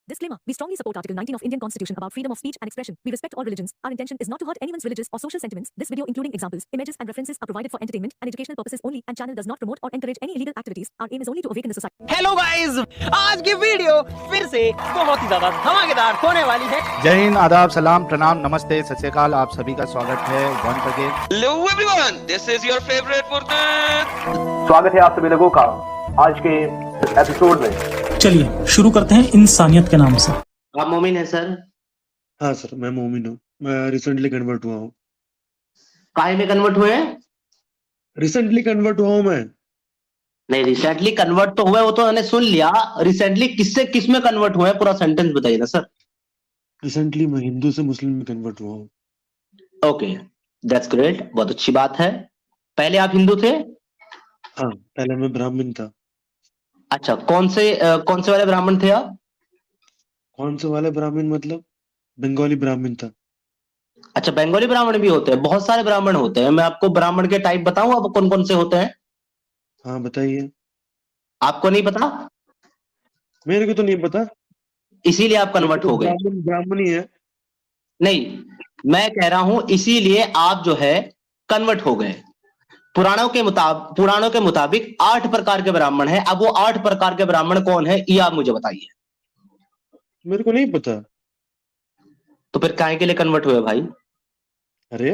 Disclaimer. We strongly support Article 19 of Indian Constitution about freedom of speech and expression. We respect all religions. Our intention is not to hurt anyone's religious or social sentiments. This video, including examples, images, and references, are provided for entertainment and educational purposes only, and channel does not promote or encourage any illegal activities. Our aim is only to awaken the society. Hello guys, आज की video फिर से बहुत ही ज्यादा धमाकेदार होने वाली है। जय हिंद, आदाब, सलाम, प्रणाम, नमस्ते, सत श्री अकाल। आप सभी का स्वागत है once again. Hello everyone, this is your favorite Murtad. स्वागत है आप सभी लोगों का आज के एपिसोड में। चलिए शुरू करते हैं इंसानियत के नाम से। आप मोमिन है सर? हाँ सर, मैं मोमिन हूँ। मैं रिसेंटली कन्वर्ट हुआ हूँ। काहे में कन्वर्ट हुए हैं? रिसेंटली कन्वर्ट हुआ हूँ मैं। नहीं, रिसेंटली कन्वर्ट तो हुए, वो तो मैंने सुन लिया। रिसेंटली किससे किस में कन्वर्ट हुए हैं, पूरा सेंटेंस बताइए ना सर। रिसेंटली मैं हिंदू से मुस्लिम में कन्वर्ट हुआ हूँ। ओके, दैट्स ग्रेट, बहुत अच्छी बात है। पहले आप हिंदू थे? हाँ, पहले मैं ब्राह्मण था। अच्छा, कौन से वाले ब्राह्मण थे आप? कौन से वाले ब्राह्मण मतलब? बंगाली ब्राह्मण था। अच्छा, बंगाली ब्राह्मण भी होते हैं, बहुत सारे ब्राह्मण होते हैं। मैं आपको ब्राह्मण के टाइप बताऊं आप कौन कौन से होते हैं? हाँ बताइए। आपको नहीं पता? मेरे को तो नहीं पता, इसीलिए आप कन्वर्ट हो गए? ब्राह्मण ही है। नहीं, मैं कह रहा हूं इसीलिए आप जो है कन्वर्ट हो गए। पुराणों के मुताबिक 8 प्रकार के ब्राह्मण हैं। अब वो 8 प्रकार के ब्राह्मण कौन है, ये आप मुझे बताइए। मेरे को नहीं पता। तो फिर काहे के लिए कन्वर्ट हुए भाई? अरे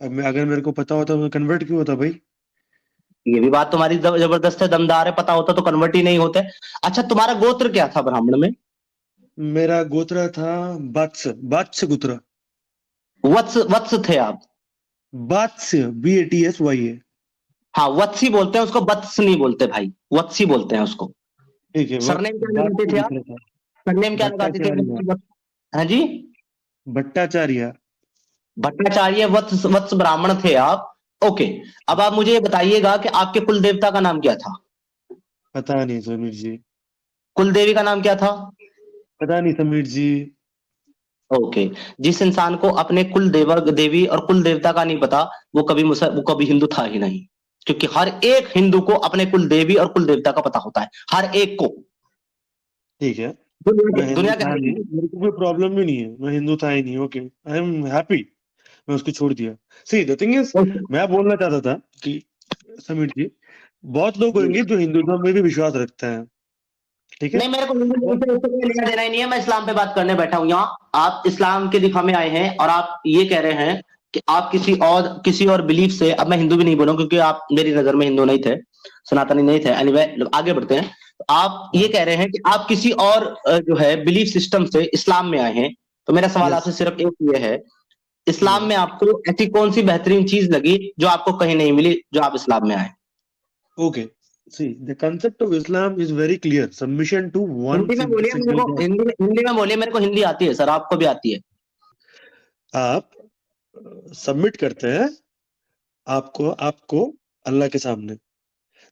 अगर मेरे को पता होता तो कन्वर्ट क्यों होता भाई? ये भी बात तुम्हारी जबरदस्त है, दमदार है। पता होता तो कन्वर्ट ही नहीं होते। अच्छा, तुम्हारा गोत्र क्या था ब्राह्मण में? मेरा गोत्र था बात्स गोत्र। वत्स थे आप? बात्स, BATSY। हाँ, वत्सी बोलते हैं उसको, वत्स नहीं बोलते भाई, वत्सी बोलते हैं उसको। ठीक है। सरनेम क्या लगाते थे आप? सरनेम क्या लगाते थे? हाँ जी, भट्टाचार्य। भट्टाचार्य, वत्स ब्राह्मण थे आप। ओके, अब आप मुझे ये बताइएगा कि आपके कुल देवता का नाम क्या था? पता नहीं समीर जी। कुल देवी का नाम क्या था? पता नहीं समीर जी। ओके, जिस इंसान को अपने कुल देवी और कुल देवता का नहीं पता, वो कभी हिंदू था ही नहीं। क्योंकि हर एक हिंदू को अपने कुल देवी और कुल देवता का पता होता है, हर एक को। ठीक है, दुनिया का मेरे को कोई प्रॉब्लम भी नहीं है। मैं हिंदू था ही नहीं। Okay, I am happy. मैं उसको छोड़ दिया। सी द थिंग इज, मैं बोलना चाहता था कि समीर जी, बहुत लोग होंगे जो हिंदुत्व में भी विश्वास रखते हैं। ठीक है, नहीं, मेरे को लेना देना ही नहीं है। मैं इस्लाम पे बात करने बैठा हूं यहाँ। आप इस्लाम के दिफा में आए हैं और आप ये कह रहे हैं कि आप किसी और बिलीफ से, अब मैं हिंदू भी नहीं बोलूं क्योंकि आप मेरी नजर में हिंदू नहीं थे, सनातनी नहीं थे। एनीवे, आगे बढ़ते हैं। तो आप ये कह रहे हैं कि आप किसी और जो है बिलीफ सिस्टम से इस्लाम में आए हैं। तो मेरा सवाल आपसे सिर्फ एक ये है, इस्लाम में आपको ऐसी कौन सी बेहतरीन चीज लगी जो आपको कहीं नहीं मिली, जो आप इस्लाम में आए? Okay, see the concept of Islam is very clear. Submission to one Hindi में बोलिए, मेरे को हिंदी आती है सर, आपको भी आती है। आप सबमिट करते हैं आपको अल्लाह के सामने।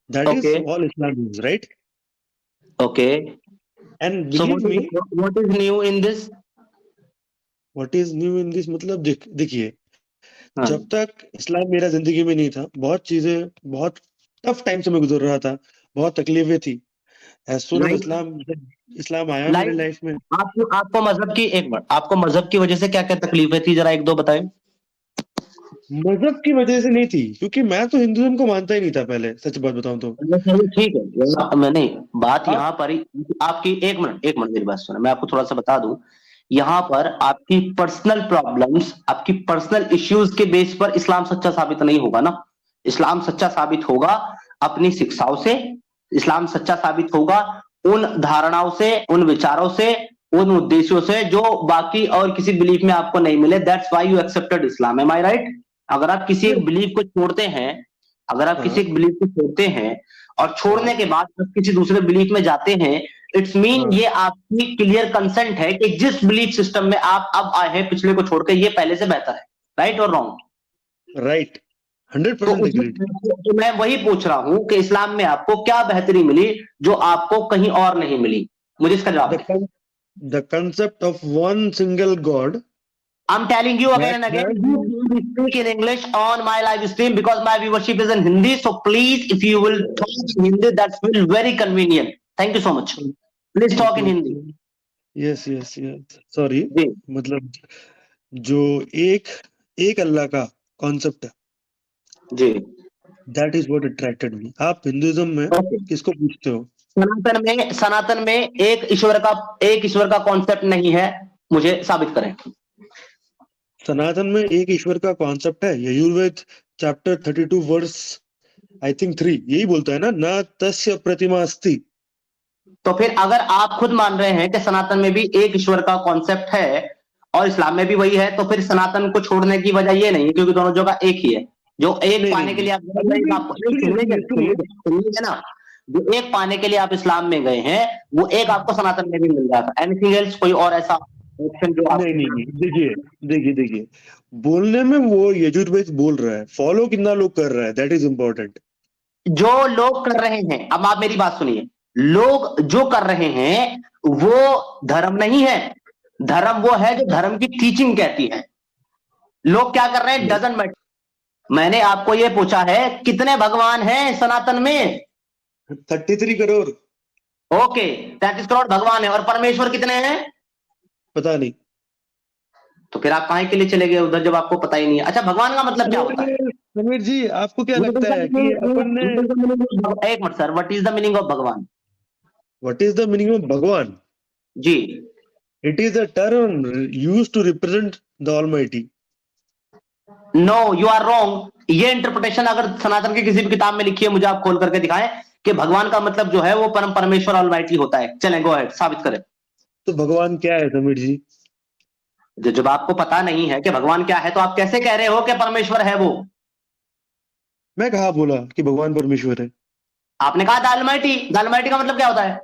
That is all Islam is, right? Okay. And So believe me, what is new in this? what is new in this मतलब देखिए, जब तक इस्लाम मेरा जिंदगी में नहीं था, बहुत चीजें, बहुत टफ टाइम से मैं गुजर रहा था, बहुत तकलीफें थी। As soon as इस्लाम आया मेरे लाइफ में। आपको मजहब की वजह से क्या क्या तकलीफें थी, जरा 1-2 बताएं। मजहब की वजह से नहीं थी, क्योंकि मैं तो हिंदुइज्म को मानता ही नहीं था पहले, सच बात बताऊं तो। ठीक है, मैंने बात यहाँ पर ही आपकी, एक मिनट मेरी बात सुना, मैं आपको थोड़ा सा बता दूं। यहाँ पर आपकी पर्सनल प्रॉब्लम्स, आपकी पर्सनल इश्यूज के बेस पर इस्लाम सच्चा साबित नहीं होगा ना। इस्लाम सच्चा साबित होगा अपनी शिक्षाओं से। इस्लाम सच्चा साबित होगा उन धारणाओं से, उन विचारों से, उन उद्देश्यों से जो बाकी और किसी बिलीफ में आपको नहीं मिले। That's why you accepted Islam. Am I right? अगर आप किसी एक बिलीफ को छोड़ते हैं, और छोड़ने के बाद किसी दूसरे बिलीफ में जाते हैं, इट्स मीन ये आपकी क्लियर कंसेंट है कि जिस बिलीफ सिस्टम में आप अब आए हैं, पिछले को छोड़कर, ये पहले से बेहतर है। राइट और रॉन्ग? राइट, 100%। तो मैं वही पूछ रहा हूं कि इस्लाम में आपको क्या बेहतरी मिली जो आपको कहीं और नहीं मिली? मुझे इसका जवाब। The concept of one single God. I'm telling you again and again, you speak in English on my live stream because my viewership is in Hindi. So please, if you will talk in Hindi, that's will very convenient. Thank you so much. Please talk in Hindi. Yes yes yes sorry, जी मतलब जो एक Allah का concept है, जी। That is what attracted me. आप Hinduism में okay, किसको पूछते हो? सनातन में एक ईश्वर का कॉन्सेप्ट नहीं है, मुझे साबित करें। सनातन में एक ईश्वर का कॉन्सेप्ट है। Yajurveda chapter 32 verse I think 3 यही बोलता है ना, न तस्य प्रतिमा अस्ति। तो फिर अगर आप खुद मान रहे हैं कि सनातन में भी एक ईश्वर का कॉन्सेप्ट है और इस्लाम में भी वही है, तो फिर सनातन को छोड़ने की वजह ये नहीं है, क्योंकि दोनों जगह एक ही है। जो एक नहीं पाने नहीं के लिए नहीं, आप सुनिए सुनिए ना, जो एक पाने के लिए आप इस्लाम में गए हैं, वो एक आपको सनातन में भी मिल रहा था। एनीथिंग एल्स, कोई और ऐसा ऑप्शन जो आप? नहीं, देखिए बोलने में वो यजुर्वेद बोल रहा है, फॉलो कितना लोग कर रहा है, दैट इज इंपॉर्टेंट। जो लोग कर रहे हैं, अब आप मेरी बात सुनिए, लोग जो कर रहे हैं वो धर्म नहीं है। धर्म वो है जो धर्म की टीचिंग कहती है। लोग क्या कर रहे हैं डजंट मैटर। मैंने आपको ये पूछा है कितने भगवान हैं सनातन में? 33 करोड़। ओके, 33 करोड़ भगवान है, और परमेश्वर कितने हैं? पता नहीं। तो फिर आप काहे के लिए चले गए उधर जब आपको पता ही नहीं है? अच्छा, भगवान का मतलब क्या होता है? समीर जी, आपको क्या लगता है कि अपन ने, एक minute sir, what is the meaning of bhagwan? What is the meaning of bhagwan? जी, it is a term used to represent the almighty. No, you are wrong. ये इंटरप्रिटेशन अगर सनातन की किसी भी किताब में लिखी है, मुझे आप खोल करके दिखाएं कि भगवान का मतलब जो है वो परम परमेश्वर ऑलमाइटी होता है। चलें, गो अहेड, साबित करें। तो भगवान क्या है समीर जी? जब आपको पता नहीं है कि भगवान क्या है, तो आप कैसे कह रहे हो कि परमेश्वर है वो? मैं कहाँ बोला कि भगवान परमेश्वर है? आपने कहा द ऑलमाइटी। द ऑलमाइटी का मतलब क्या होता है?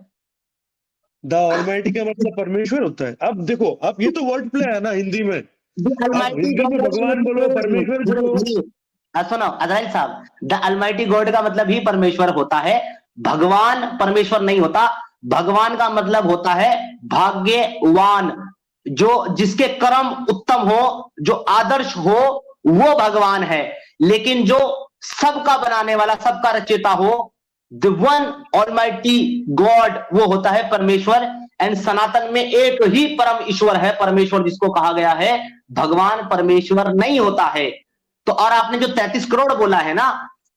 द ऑलमाइटी का मतलब परमेश्वर होता है। अब देखो, अब ये तो वर्ड प्ले है ना हिंदी में। अब हिंदी में भगवान बोलो, परमेश्वर बोलो। सुनो अजराइल साहब, द अलमाइटी गॉड का मतलब ही परमेश्वर होता है। भगवान परमेश्वर नहीं होता। भगवान का मतलब होता है भाग्यवान, जो जिसके कर्म उत्तम हो, जो आदर्श हो, वो भगवान है। लेकिन जो सबका बनाने वाला, सबका रचयिता हो, द वन ऑलमाइटी गॉड, वो होता है परमेश्वर। एंड सनातन में एक ही परम ईश्वर है, परमेश्वर, जिसको कहा गया है भगवान परमेश्वर नहीं होता है। तो और आपने जो 33 करोड़ बोला है ना,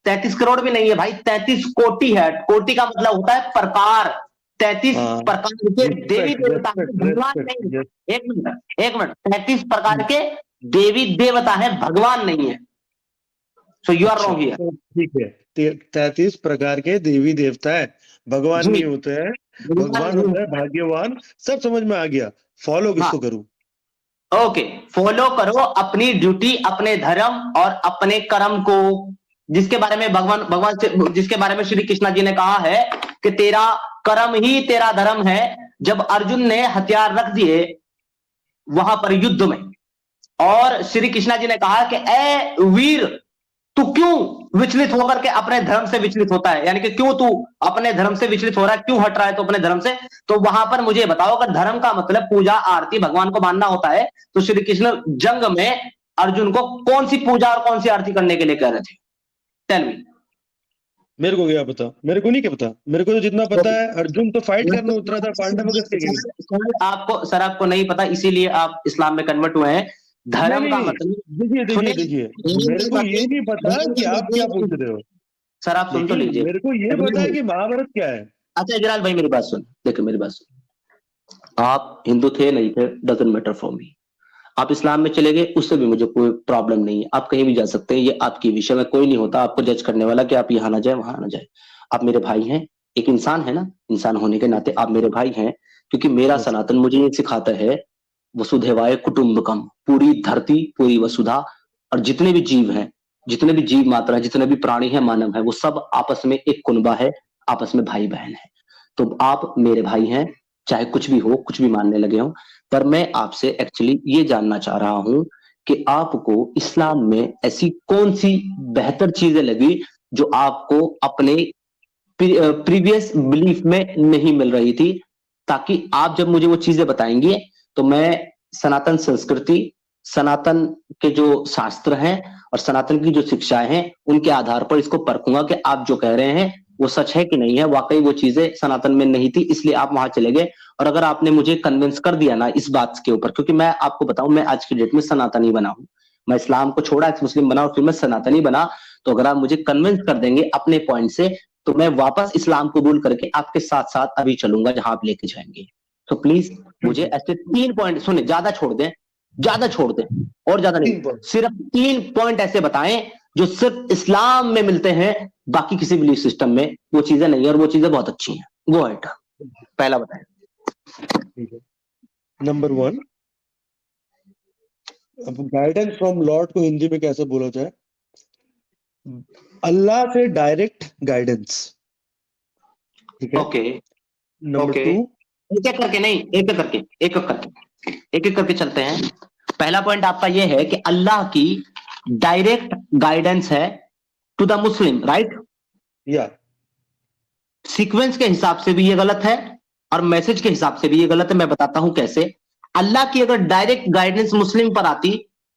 33 करोड़ भी नहीं है भाई, 33 कोटि है। कोटि का मतलब होता है प्रकार। 33 प्रकार के देवी देवता है, भगवान नहीं। एक मिनट, 33 प्रकार के देवी देवता है, भगवान नहीं है। So you are wrong here. ठीक है, 33 प्रकार के देवी देवता है, भगवान नहीं होते हैं। भगवान होता है भाग्यवान। सब समझ में आ गया। फॉलो किसको करूं? ओके, फॉलो करो अपनी ड्यूटी, अपने धर्म और अपने कर्म को, जिसके बारे में भगवान से, जिसके बारे में श्री कृष्ण जी ने कहा है कि तेरा कर्म ही तेरा धर्म है। जब अर्जुन ने हथियार रख दिए वहां पर युद्ध में, और श्री कृष्ण जी ने कहा कि ए वीर, तू क्यों विचलित होकर के अपने धर्म से विचलित होता है? यानी कि क्यों तू अपने धर्म से विचलित हो रहा है, क्यों हट रहा है तो अपने धर्म से? तो वहां पर मुझे बताओ, अगर धर्म का मतलब पूजा आरती, भगवान को मानना होता है, तो श्री कृष्ण जंग में अर्जुन को कौन सी पूजा और कौन सी आरती करने के लिए कह रहे थे? Tell me. मेरे को क्या पता? मेरे को नहीं क्या पता। मेरे को तो जितना पता है, अर्जुन तो फाइट करने उतरा था पांडवों के। आपको नहीं पता, इसीलिए आप इस्लाम में कन्वर्ट हुए हैं। धर्म का मतलब, देखिए, मेरे को ये नहीं पता कि आप क्या पूछ रहे हो। सर आप सुन तो लीजिए, मेरे को ये पता है कि महाभारत क्या है। अच्छा इजराइल भाई, मेरी बात सुन, देखो मेरी बात सुन। आप हिंदू थे नहीं थे, डजंट मैटर फॉर मी। आप इस्लाम में चले गए, उससे भी मुझे कोई प्रॉब्लम नहीं है। आप कहीं भी जा सकते हैं, ये आपकी विषय में कोई नहीं होता आपको जज करने वाला कि आप यहाँ ना जाए वहां ना जाए। आप मेरे भाई हैं, एक इंसान है ना, इंसान होने के नाते आप मेरे भाई हैं। क्योंकि मेरा सनातन मुझे ये सिखाता है, वसुधैवाय कुटुंबकम, पूरी धरती, पूरी वसुधा, और जितने भी जीव हैं, जितने भी जीव मात्रा, जितने भी प्राणी हैं, मानव है, वो सब आपस में एक कुनबा है, आपस में भाई बहन है। तो आप मेरे भाई हैं, चाहे कुछ भी हो, कुछ भी मानने लगे हो। पर मैं आपसे एक्चुअली ये जानना चाह रहा हूं कि आपको इस्लाम में ऐसी कौन सी बेहतर चीजें लगी जो आपको अपने प्रीवियस बिलीफ में नहीं मिल रही थी, ताकि आप जब मुझे वो चीजें बताएंगे तो मैं सनातन संस्कृति, सनातन के जो शास्त्र हैं और सनातन की जो शिक्षाएं हैं, उनके आधार पर इसको परखूंगा कि आप जो कह रहे हैं वो सच है कि नहीं है, वाकई वो चीजें सनातन में नहीं थी इसलिए आप वहां चले गए। और अगर आपने मुझे कन्विंस कर दिया ना इस बात के ऊपर, क्योंकि मैं आपको बताऊं मैं आज की डेट में सनातनी बना हूं, मैं इस्लाम को छोड़ा एक्स मुस्लिम बना और फिर मैं सनातनी बना, तो अगर आप मुझे कन्विंस कर देंगे अपने पॉइंट से तो मैं वापस इस्लाम कबूल करके आपके साथ साथ अभी चलूंगा जहां आप लेके जाएंगे। तो प्लीज मुझे ऐसे 3 पॉइंट सुने, ज्यादा छोड़ दें और ज्यादा नहीं, सिर्फ 3 पॉइंट ऐसे बताएं जो सिर्फ इस्लाम में मिलते हैं, बाकी किसी बिलीफ सिस्टम में वो चीजें नहीं है और वो चीजें बहुत अच्छी हैं। गो अहेड, पहला बताएं। नंबर 1, अब गाइडेंस फ्रॉम लॉर्ड को हिंदी में कैसे बोला जाए? अल्लाह से डायरेक्ट गाइडेंस। ठीक है, ओके नंबर 2, एक एक करके नहीं, एक एक करके चलते हैं। पहला पॉइंट आपका ये है कि अल्लाह की डायरेक्ट गाइडेंस है टू द मुस्लिम, राइट? या सीक्वेंस के हिसाब से भी ये गलत है और मैसेज के हिसाब से भी ये गलत है। मैं बताता हूं कैसे। अल्लाह की अगर डायरेक्ट गाइडेंस मुस्लिम पर आती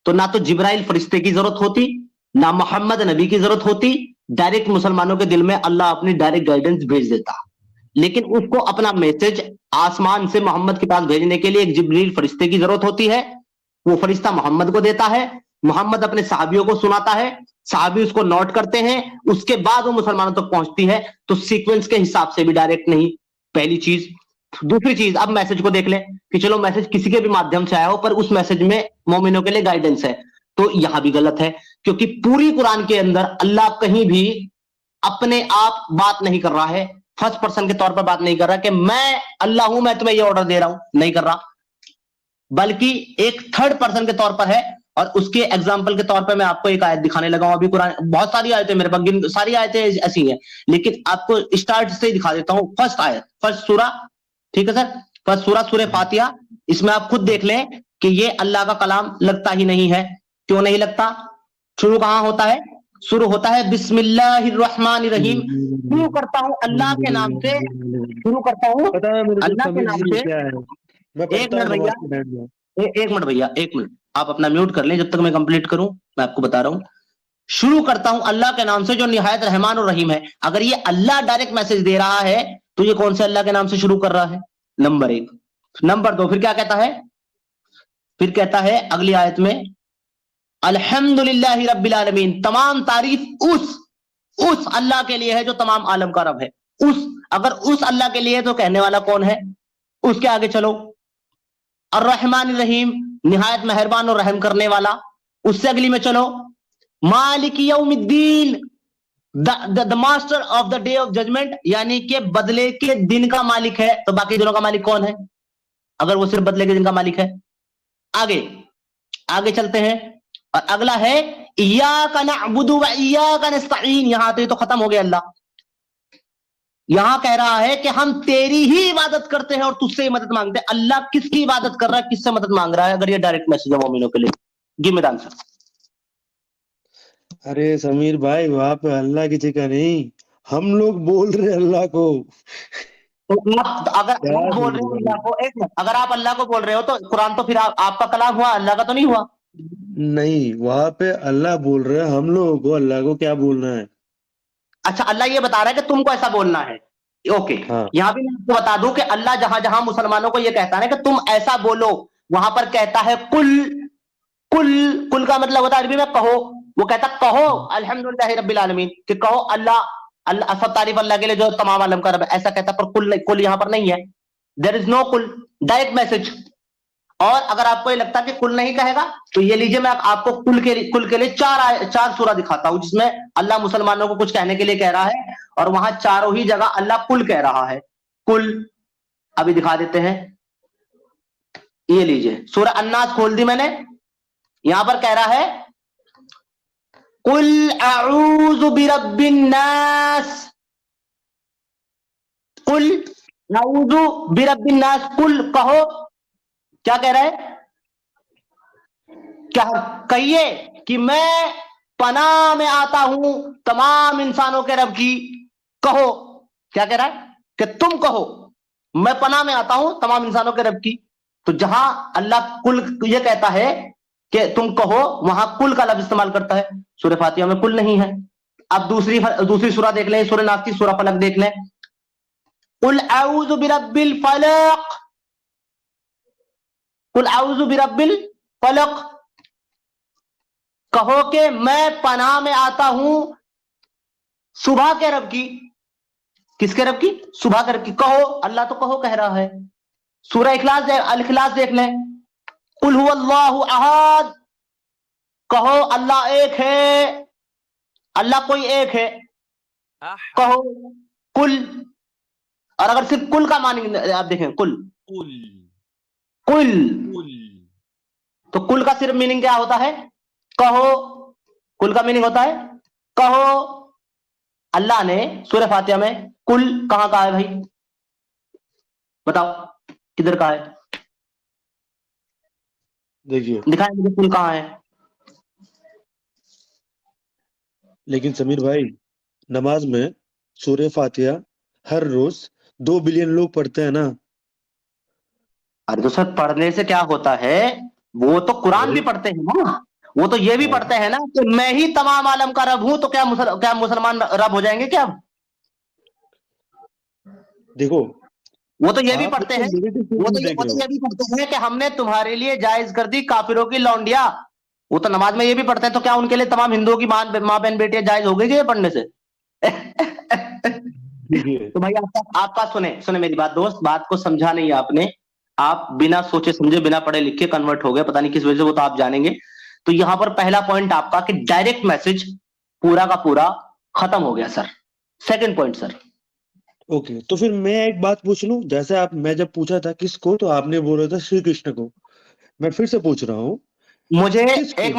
तो ना तो जिब्राइल फरिश्ते की जरूरत होती, ना मोहम्मद नबी की जरूरत होती, डायरेक्ट मुसलमानों के दिल में अल्लाह अपनी डायरेक्ट गाइडेंस भेज देता। लेकिन उसको अपना मैसेज आसमान से मोहम्मद के पास भेजने के लिए एक जिब्रील फरिश्ते की जरूरत होती है। वो फरिश्ता मोहम्मद को देता है, मोहम्मद अपने सहाबियों को सुनाता है, सहाबी उसको नोट करते हैं, उसके बाद वो मुसलमानों तक पहुंचती है। तो सीक्वेंस के हिसाब से भी डायरेक्ट नहीं, पहली चीज। दूसरी चीज, अब मैसेज को देख लें कि चलो मैसेज किसी के भी माध्यम से आया हो पर उस मैसेज में मोमिनों के लिए गाइडेंस है, तो यहां भी गलत है, क्योंकि पूरी कुरान के अंदर अल्लाह कहीं भी अपने आप बात नहीं कर रहा है, फर्स्ट पर्सन के तौर पर बात नहीं कर रहा कि मैं अल्लाह हूं, मैं तुम्हें ये ऑर्डर दे रहा हूं, नहीं कर रहा, बल्कि एक थर्ड पर्सन के तौर पर है। और उसके एग्जाम्पल के तौर पर मैं आपको एक आयत दिखाने लगा हूं। अभी कुरान बहुत सारी आयतें मेरे पास, सारी आयतें ऐसी हैं, लेकिन आपको स्टार्ट से ही दिखा देता हूं। फर्स्ट आयत, फर्स्ट सूरा, ठीक है सर, फर्स्ट सूरा सूरह फातिहा। इसमें आप खुद देख लें कि ये अल्लाह का कलाम लगता ही नहीं है। क्यों नहीं लगता? शुरू कहां होता है? शुरू होता है बिस्मिल्लाहिर्रहमानिर्रहीम। शुरू करता हूं अल्लाह के नाम से, शुरू करता हूं अल्लाह के नाम से। एक मिनट भैया, एक मिनट भैया, एक मिनट, आप अपना म्यूट कर लें जब तक मैं कंप्लीट करूं। मैं आपको बता रहा हूं, शुरू करता हूं अल्लाह के नाम से जो निहायत रहमान और रहीम है। अगर ये अल्लाह डायरेक्ट मैसेज दे रहा है तो ये कौन से अल्लाह के नाम से शुरू कर रहा है? नंबर 1। नंबर 2, फिर क्या कहता है? फिर कहता है अगली आयत में अल्हम्दुलिल्लाहि रब्बिल आलमीन, तमाम तारीफ उस अल्लाह के लिए है जो तमाम आलम का रब है। अगर उस अल्लाह के लिए है तो कहने वाला कौन है? उसके आगे चलो, अर्रहमान रहीम, निहायत मेहरबान और रहम करने वाला। उससे अगली में चलो, मालिक यौमिद्दीन, the master of the day of judgment, यानी कि बदले के दिन का मालिक है। तो बाकी दिनों का मालिक कौन है अगर वो सिर्फ बदले के दिन का मालिक है? आगे चलते हैं और अगला है इय्याका नअबुदु व इय्याका नस्तईन। यहां तो खत्म हो गया अल्लाह। यहां कह रहा है कि हम तेरी ही इबादत करते हैं और तुझसे ही मदद मांगते हैं। अल्लाह किसकी इबादत कर रहा है, किससे मदद मांग रहा है? अगर ये डायरेक्ट मैसेज है मोमिनों के लिए, गिव मी द आंसर। अरे समीर भाई, वहां पे अल्लाह की जगह नहीं, हम लोग बोल रहे हैं अल्लाह को। तो अगर आप बोल रहे हो अल्लाह को, एक मिनट, अगर आप अल्लाह को बोल रहे हो तो कुरान तो फिर आपका कलाम हुआ, अल्लाह का तो नहीं हुआ। नहीं, वहां पे अल्लाह बोल रहे हैं, हम लोगों को अल्लाह को क्या बोलना है? अच्छा, अल्लाह ये बता रहा है कि तुमको ऐसा बोलना है। ओके, हाँ। यहां भी मैं आपको बता दूं कि अल्लाह जहां जहां मुसलमानों को ये कहता है कि तुम ऐसा बोलो, वहां पर कहता है कुल। कुल का मतलब होता है अरबी में कहो। वो कहता कहो अल्हम्दुलिल्लाहि रब्बिल आलमीन, कि कहो अल्लाह सब तारीफ अल्लाह के लिए जो तमाम आलम का रब है, ऐसा कहता। पर कुल यहां पर नहीं है, देयर इज नो कुल, डायरेक्ट मैसेज। और अगर आपको ये लगता है कि कुल नहीं कहेगा तो ये लीजिए, मैं आपको कुल के लिए चार सूरा दिखाता हूं जिसमें अल्लाह मुसलमानों को कुछ कहने के लिए कह रहा है और वहां चारों ही जगह अल्लाह कुल कह रहा है। कुल अभी दिखा देते हैं, ये लीजिए सूरा अन्नास खोल दी मैंने। यहां पर कह रहा है कुल अऊज़ु बिरब्बिन नास, कुल अऊज़ु बिरब्बिन नास। कुल कहो, क्या कह रहा है? क्या कहिए कि मैं पनाह में आता हूं तमाम इंसानों के रब की। कहो, क्या कह रहा है? कि तुम कहो मैं पनाह में आता हूं तमाम इंसानों के रब की। तो जहां अल्लाह कुल ये कहता है कि तुम कहो, वहां कुल का लफ्ज इस्तेमाल करता है। सूरह फातिहा में कुल नहीं है। अब दूसरी सूरा देख लें, सूरह नास की सूरह फलक देख लें। कुल औज़ु बिरब्बिल फलक, कुल औज़ु बिरब्बिल फलक, कहो कि मैं पनाह में आता हूं सुबह के रब की। किसके रब की? सुबह के रब की। कहो, अल्लाह तो कहो कह रहा है। सूरह अल इखलास देख लें। कुल हुवल्लाहु अहद, कहो अल्लाह एक है, अल्लाह कोई एक है। कहो कुल, और अगर सिर्फ कुल का मानिंग आप देखें, कुल कुल, तो कुल का सिर्फ मीनिंग क्या होता है? कहो। कुल का मीनिंग होता है कहो। अल्लाह ने सूरह फातिहा में कुल कहां कहा है भाई? बताओ किधर कहा है? देखिए, दिखाएं मुझे कुल कहां है। लेकिन समीर भाई, नमाज में सूरह फातिहा हर रोज 2 बिलियन लोग पढ़ते हैं ना। अरे तो सर, पढ़ने से क्या होता है? वो तो कुरान भी पढ़ते हैं ना, वो तो ये भी पढ़ते हैं ना कि मैं ही तमाम आलम का रब हूं, तो क्या मुसलमान रब हो जाएंगे क्या? देखो, वो तो ये भी आप पढ़ते हैं, नेगेटिव वो तो ये भी पढ़ते हैं कि हमने तुम्हारे लिए जायज कर दी काफिरों की लौंडिया। वो तो नमाज में ये भी पढ़ते हैं, तो क्या उनके लिए तमाम हिंदुओं की मां बहन बेटियां जायज हो गई ये पढ़ने से? तो भाई आपका सुने मेरी बात दोस्त, बात को समझा नहीं आपने। आप बिना सोचे समझे, बिना पढ़े लिखे कन्वर्ट हो गए, पता नहीं किस वजह से, वो तो आप जानेंगे। तो यहां पर पहला पॉइंट आपका कि डायरेक्ट मैसेज पूरा का पूरा खत्म हो गया sir. Second point sir. Okay, तो फिर मैं एक बात पूछ लूं। जैसे मैं जब पूछा था किसको, तो आपने बोला था श्री कृष्ण को। मैं फिर से पूछ रहा हूं, मुझे एक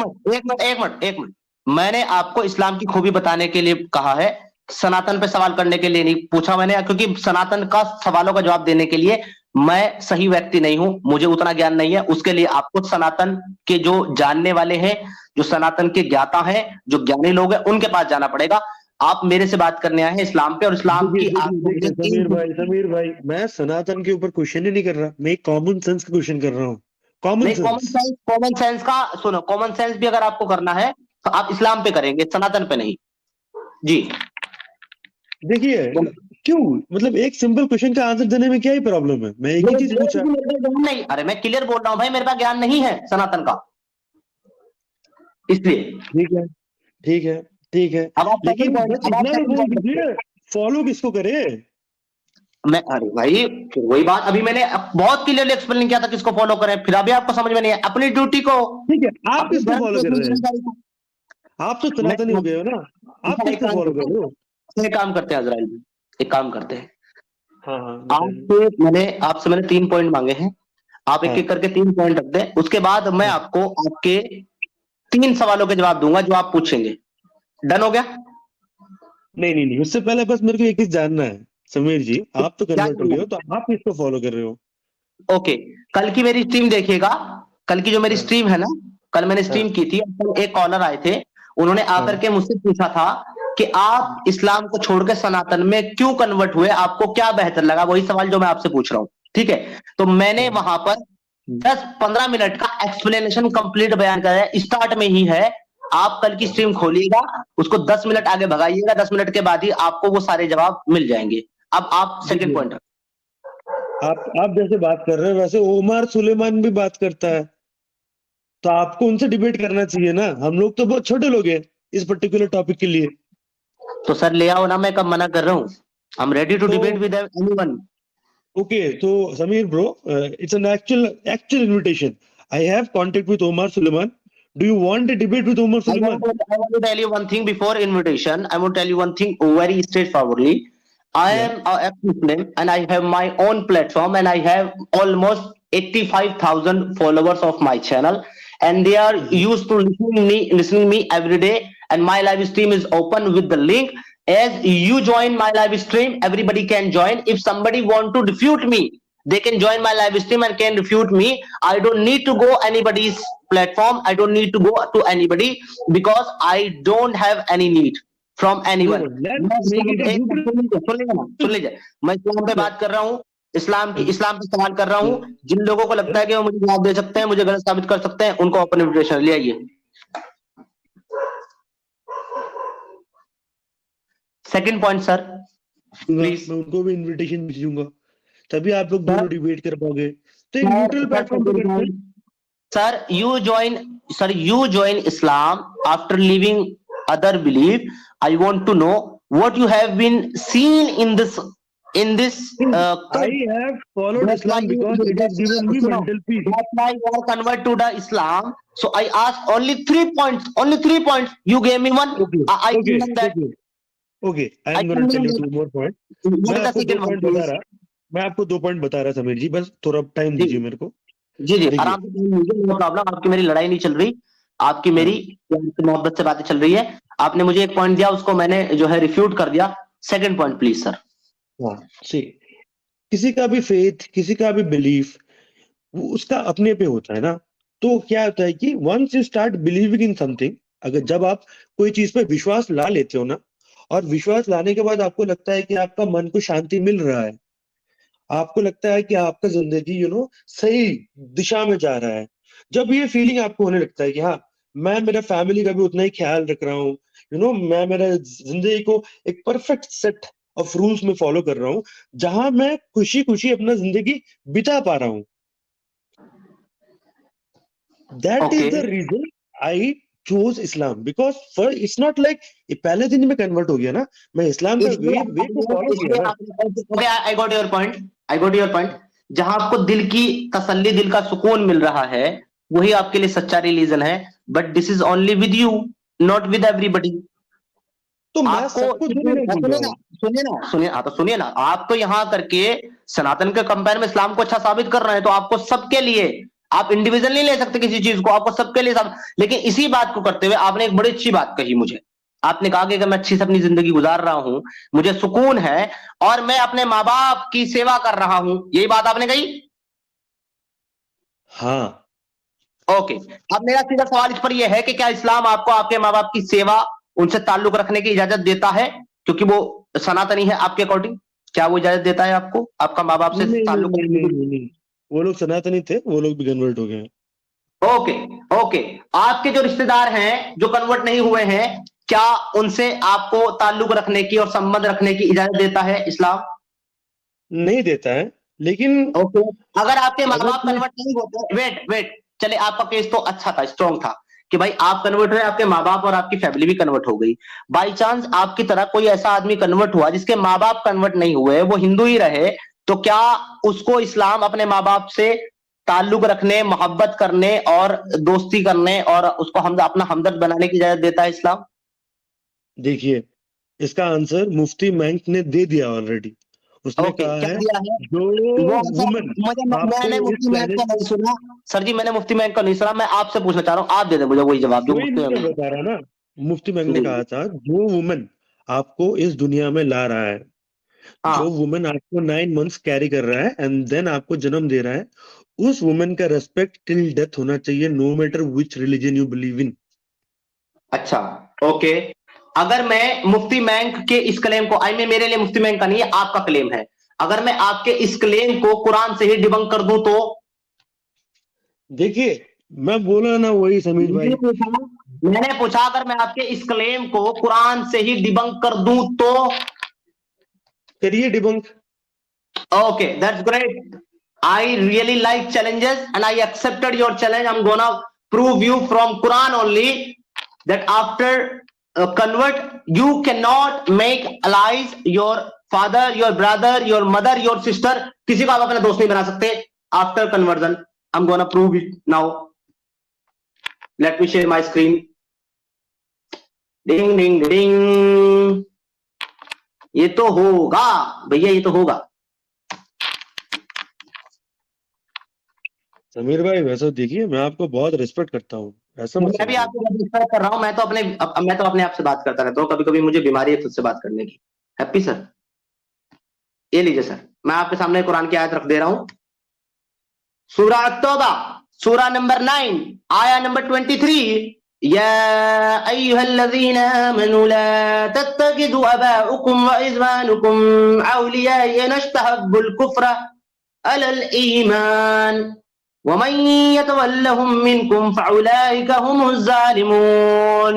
मिनट, मैंने आपको इस्लाम की खूबी बताने के लिए कहा है, सनातन पे सवाल करने के लिए नहीं पूछा मैंने, क्योंकि सनातन का सवालों का जवाब देने के लिए मैं सही व्यक्ति नहीं हूं, मुझे उतना ज्ञान नहीं है। उसके लिए आपको सनातन के जो जानने वाले हैं, जो सनातन के ज्ञाता हैं, जो ज्ञानी लोग हैं, उनके पास जाना पड़ेगा। आप मेरे से बात करने आए हैं इस्लाम पे, और इस्लाम की समीर भाई, मैं सनातन के ऊपर क्वेश्चन ही नहीं कर रहा, मैं कॉमन सेंस का क्वेश्चन कर रहा हूँ। कॉमन सेंस का सुनो, कॉमन सेंस भी अगर आपको करना है तो आप इस्लाम पे करेंगे, सनातन पे नहीं जी। देखिए, क्यों, मतलब एक सिंपल क्वेश्चन का आंसर देने में क्या ही प्रॉब्लम है? मैं एक ही चीज पूछा। नहीं, अरे मैं क्लियर बोल रहा हूं भाई, मेरे पास ज्ञान नहीं है सनातन का, इसलिए। ठीक है, अब आप लेकिन फॉलो किसको करे? अरे भाई, फिर वही बात, अभी मैंने बहुत क्लियरली एक्सप्लेन किया था किसको फॉलो करें, फिर अभी आपको समझ में नहीं है। अपनी ड्यूटी को, ठीक है, आप किसको फॉलो कर रहे हैं? आप तो सनातनी हो गए हो ना, आप किसको फॉलो कर रहे हो? एक काम करते हैं अजराइल, एक काम करते हैं। हाँ, मैंने 3 पॉइंट मांगे हैं, आप एक एक करके 3 पॉइंट रख दें। उसके बाद मैं आपको आपके 3 सवालों के जवाब दूंगा जो आप पूछेंगे। डन हो गया? नहीं, उससे पहले बस मेरे को एक चीज जानना है समीर जी, आप तो कन्वर्ट हो गए हो, तो आप किसको फॉलो कर रहे हो? ओके, कल की मेरी स्ट्रीम देखिएगा। कल की जो मेरी स्ट्रीम है ना, कल मैंने स्ट्रीम की थी, एक कॉलर आए थे, उन्होंने आकर के मुझसे पूछा था कि आप इस्लाम को छोड़ के सनातन में क्यों कन्वर्ट हुए, आपको क्या बेहतर लगा? वही सवाल जो मैं आपसे पूछ रहा हूं, ठीक है? तो मैंने वहां पर 10-15 मिनट का एक्सप्लेनेशन कंप्लीट बयान करा है, स्टार्ट में ही है। आप कल की स्ट्रीम खोलिएगा, उसको 10 मिनट आगे भगाइएगा, 10 मिनट के बाद ही आपको वो सारे जवाब मिल जाएंगे। अब आप सेकंड पॉइंट। आप जैसे बात कर रहे हैं वैसे ओमर सुलेमान भी बात करता है, तो आपको उनसे डिबेट करना चाहिए ना। हम लोग तो बहुत छोटे लोग हैं इस पर्टिकुलर टॉपिक के लिए। तो सर ले आओ ना, मैं कब मना कर रहा हूँ? I am ready to debate with anyone. Okay, तो Sameer bro, it's an actual invitation. I have contact with Omar Suleiman. Do you want a debate with Omar Suleiman? I want to tell you one thing before invitation. I want to tell you one thing very straightforwardly. I am a ex-Muslim and I have my own platform and I have almost 85,000 followers of my channel, and they are used to listening me every day, and my live stream is open with the link. As you join my live stream, everybody can join. If somebody want to refute me, they can join my live stream and can refute me. I don't need to go anybody's platform. I don't need to go to anybody because I don't have any need from anyone. सुन लीजिए, मैं इस्लाम पे बात कर रहा हूँ, इस्लाम पे सवाल कर रहा हूँ। जिन लोगों को लगता है कि वो मुझे जवाब दे सकते हैं, मुझे गलत साबित कर सकते हैं, उनको ओपन इन्विटेशन ले आइए। Second point sir please. मैं उनको भी इनविटेशन भेजूंगा, तभी आप लोग दोनों डिबेट कर पाओगे। तो एक न्यूट्रल प्लेटफॉर्म पे करते हैं। Sir you join Islam after leaving other belief. I want to know what you have been seen in this I have followed Islam because it has given me mental peace. That's why you are convert to the Islam. So I asked only 3 points. You gave me one. I think that. Okay. I am going to tell you 2 more points. मैं आपको 2 point बता रहा समीर जी, बस थोड़ा time दीजिए मेरे को। जी आराम से, नो प्रॉब्लम। आपकी मेरी लड़ाई नहीं चल रही, आपकी मेरी मोहब्बत से बातें चल रही है। आपने मुझे एक पॉइंट दिया, उसको मैंने जो है रिफ्यूट कर दिया। Second point please sir. See किसी का भी फेथ, किसी का भी बिलीफ, वो उसका अपने पे होता है ना। तो क्या होता है कि once you start believing in something, अगर जब आप कोई चीज पे विश्वास ला लेते हो ना, और विश्वास लाने के बाद आपको लगता है कि आपका मन को शांति मिल रहा है, आपको लगता है कि आपका जिंदगी सही दिशा में जा रहा है, जब ये फीलिंग आपको होने लगता है कि हाँ मैं मेरा फैमिली का भी उतना ही ख्याल रख रहा हूँ, मैं मेरा जिंदगी को एक परफेक्ट सेट ऑफ रूल्स में फॉलो कर रहा हूँ, जहां मैं खुशी खुशी अपना जिंदगी बिता पा रहा हूँ। That is the reason I choose Islam, because for it's not like पहले दिन में कन्वर्ट हो गया ना, मैं इस्लाम का वे को फॉलो किया। I got your point. जहां आपको दिल की तसल्ली, दिल का सुकून मिल रहा है, वही आपके लिए सच्चा रिलीजन है। But this is only with you, not with everybody. तो मैं सबको सुनिए ना, आप तो यहाँ करके सनातन के कंपेयर में इस्लाम को अच्छा साबित कर रहे हैं, तो आपको सबके लिए, आप इंडिविजुअल नहीं ले सकते किसी चीज को, आपको सबके लिए लेकिन इसी बात को करते हुए आपने एक बड़ी अच्छी बात कही मुझे। आपने कहा कि मैं अच्छी से अपनी जिंदगी गुजार रहा हूं, मुझे सुकून है और मैं अपने माँ बाप की सेवा कर रहा हूं, यही बात आपने कही। हाँ ओके, अब मेरा सीधा सवाल इस पर यह है कि क्या इस्लाम आपको आपके माँ बाप की सेवा, उनसे ताल्लुक रखने की इजाजत देता है, क्योंकि वो सनातनी है आपके अकॉर्डिंग? क्या वो इजाजत देता है आपको आपका माँ बाप से ताल्लुक? नहीं, वो लोग सनातनी थे, वो लोग भी कन्वर्ट हो गए। ओके, आपके जो रिश्तेदार हैं जो कन्वर्ट नहीं हुए हैं, क्या उनसे आपको ताल्लुक रखने की और संबंध रखने की इजाजत देता है इस्लाम? नहीं देता है, लेकिन अगर आपके माँ बाप कन्वर्ट नहीं होते, वेट चले, आपका केस तो अच्छा था, स्ट्रॉन्ग था कि भाई आप कन्वर्ट हुए, आपके माँ बाप और आपकी फैमिली भी कन्वर्ट हो गई। बाई चांस आपकी तरह कोई ऐसा आदमी कन्वर्ट हुआ जिसके माँ बाप कन्वर्ट नहीं हुए, वो हिंदू ही रहे, तो क्या उसको इस्लाम अपने माँ बाप से ताल्लुक रखने, मोहब्बत करने और दोस्ती करने और उसको अपना हमदर्द बनाने की इजाजत देता है इस्लाम? देखिए, इसका आंसर मुफ्ती मैंक ने दे दिया ऑलरेडी। उसने कहा है जो वुमन, मैंने मुफ्ती मैंक का नहीं सुना सर जी, मैंने मुफ्ती मैंक का नहीं सुना, मैं आपसे पूछना चाह रहा हूँ, आप दे दें मुझे वही जवाब जो मुफ्ती मैंक बता रहा ना। मुफ्ती मैंक ने कहा था जो वुमन आपको इस दुनिया में ला रहा है, जो वुमन आपको 9 months कैरी कर रहा है एंड देन आपको जन्म दे रहा है, उस वुमन का रेस्पेक्ट टिल डेथ होना चाहिए, no matter which religion you believe in. अच्छा ओके, अगर मैं मुफ्ती मैंक के इस क्लेम को, मेरे लिए मुफ्ती मैंक का नहीं है, आपका क्लेम है, अगर मैं आपके इस क्लेम को कुरान से ही डिबंक कर दूं तो? देखिए, मैं बोला ना वही समीर भाई, मैंने पूछा अगर मैं आपके इस क्लेम को कुरान से ही डिबंक कर दूं तो? करिए debunk. Okay, that's great. I really like challenges and I accepted your challenge. I'm gonna prove you from Quran only that after convert you cannot make allies your father, your brother, your mother, your sister, किसी को आप अपना दोस्त नहीं बना सकते after conversion. I'm gonna prove it now. Let me share my screen. Ding ding ding. ये तो होगा भैया, ये तो होगा। समीर भाई वैसा देखिए, मैं आपको बहुत रिस्पेक्ट करता हूँ, ऐसा मैं भी आपको रिस्पेक्ट कर रहा हूँ। मैं तो अपने आप से बात करता रहता हूँ, कभी कभी मुझे बीमारी है खुद से बात करने की। हैप्पी सर, ये लीजिए सर, मैं आपके सामने कुरान की आयत रख दे रहा हूँ। सूरा तौबा, सूरा नंबर 9, आया नंबर 23। या अय्युहल्लज़ीना आमनू ला तत्तखिज़ू अबाअकुम व इज़वानुकुम औलिया यनश्तहब्बुल कुफ्रा अलल ईमान वमन यतवल्लहुम मिनकुम फउलाइका हुमुज़ ज़ालिमून।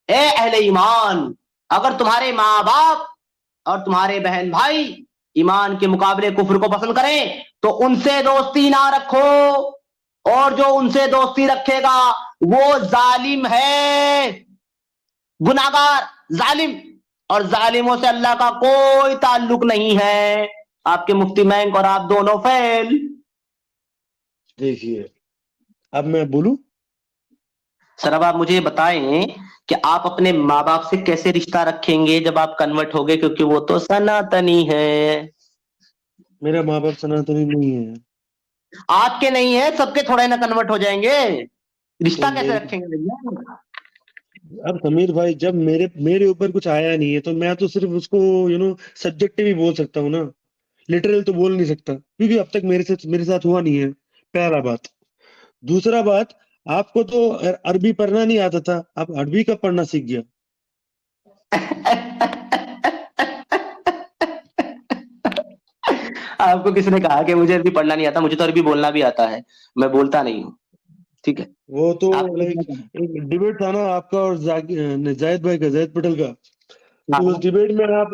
ए अहले ईमान, अगर तुम्हारे माँ बाप और तुम्हारे बहन भाई ईमान के मुकाबले कुफ्र को पसंद करें तो उनसे दोस्ती ना रखो, और जो उनसे दोस्ती रखेगा वो जालिम है, गुनाहगार, जालिम, और जालिमों से अल्लाह का कोई ताल्लुक नहीं है। आपके मुफ्ती बैंक और आप दोनों फेल। देखिए, अब मैं बोलूं? सर अब आप मुझे बताएं कि आप अपने माँ बाप से कैसे रिश्ता रखेंगे जब आप कन्वर्ट होगे, क्योंकि वो तो सनातनी है। मेरा माँ बाप सनातनी नहीं है। आपके नहीं है, सबके थोड़े ना कन्वर्ट हो जाएंगे, रिश्ता तो कैसे मेरे- रखेंगे भैया? अब समीर भाई, जब मेरे ऊपर कुछ आया नहीं है तो मैं तो सिर्फ उसको सब्जेक्टिव ही बोल सकता हूँ ना, लिटरल तो बोल नहीं सकता, क्योंकि अब तक मेरे साथ हुआ नहीं है, पहला बात। दूसरा बात, आपको तो अरबी पढ़ना नहीं आता था, आप अरबी कब पढ़ना सीख गया? आपको किसने कहा कि मुझे अरबी पढ़ना नहीं आता? मुझे तो अरबी बोलना भी आता है, मैं बोलता नहीं हूँ, ठीक है। वो तो आपको लाइक किसने कहा? एक डिबेट था ना आपका और जायद भाई का, जायद पटेल का, तो उस डिबेट में आप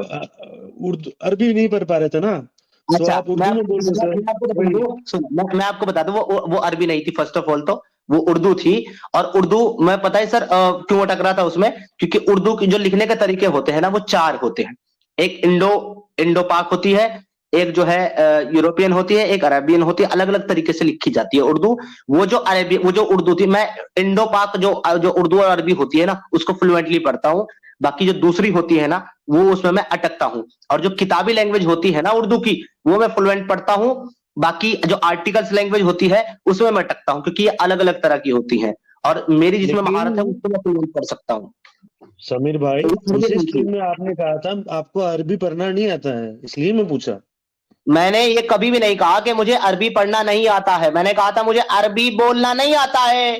उर्दू अरबी नहीं पढ़ पा रहे थे ना, तो अच्छा, आप उर्दू में बोल रहे थे। मैं आपको बता दूं, वो अरबी नहीं थी, फर्स्ट ऑफ ऑल तो वो उर्दू थी। और उर्दू मैं पता है सर क्यों अटक रहा था उसमें, क्योंकि उर्दू की जो लिखने के तरीके होते हैं ना वो 4 होते हैं। एक इंडो पाक होती है, एक जो है यूरोपियन होती है, एक अरेबियन होती है, अलग अलग तरीके से लिखी जाती है उर्दू। वो जो उर्दू थी, मैं इंडो पाक जो उर्दू और अरबी होती है ना उसको फ्लुएंटली पढ़ता हूँ, बाकी जो दूसरी होती है ना वो उसमें मैं अटकता हूँ। और जो किताबी लैंग्वेज होती है ना उर्दू की, वो मैं फ्लुएंट पढ़ता हूँ, बाकी जो आर्टिकल्स लैंग्वेज होती है उसमें मैं अटकता हूँ, क्योंकि ये अलग अलग तरह की होती है और मेरी जिसमें लेकिन महारत है उसको मैं फ्लुएंट पढ़ सकता हूँ। समीर भाई, उसी स्ट्रीम में आपने कहा था आपको अरबी पढ़ना नहीं आता है, इसलिए मैं पूछा। मैंने ये कभी भी नहीं कहा कि मुझे अरबी पढ़ना नहीं आता है, मैंने कहा था मुझे अरबी बोलना नहीं आता है।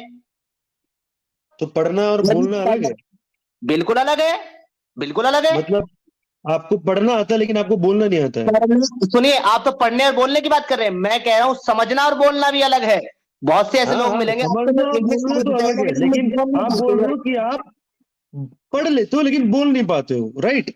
तो पढ़ना और बोलना अलग है। बिल्कुल अलग है, बिल्कुल अलग है। मतलब आपको पढ़ना आता है लेकिन आपको बोलना नहीं आता है। सुनिए, आप तो पढ़ने और बोलने की बात कर रहे हैं, मैं कह रहा हूं समझना और बोलना भी अलग है। बहुत से ऐसे लोग मिलेंगे समझना और बोलना तो अलग है, लेकिन आप बोल रहे हो कि आप पढ़ लेते हो लेकिन बोल नहीं पाते हो, राइट?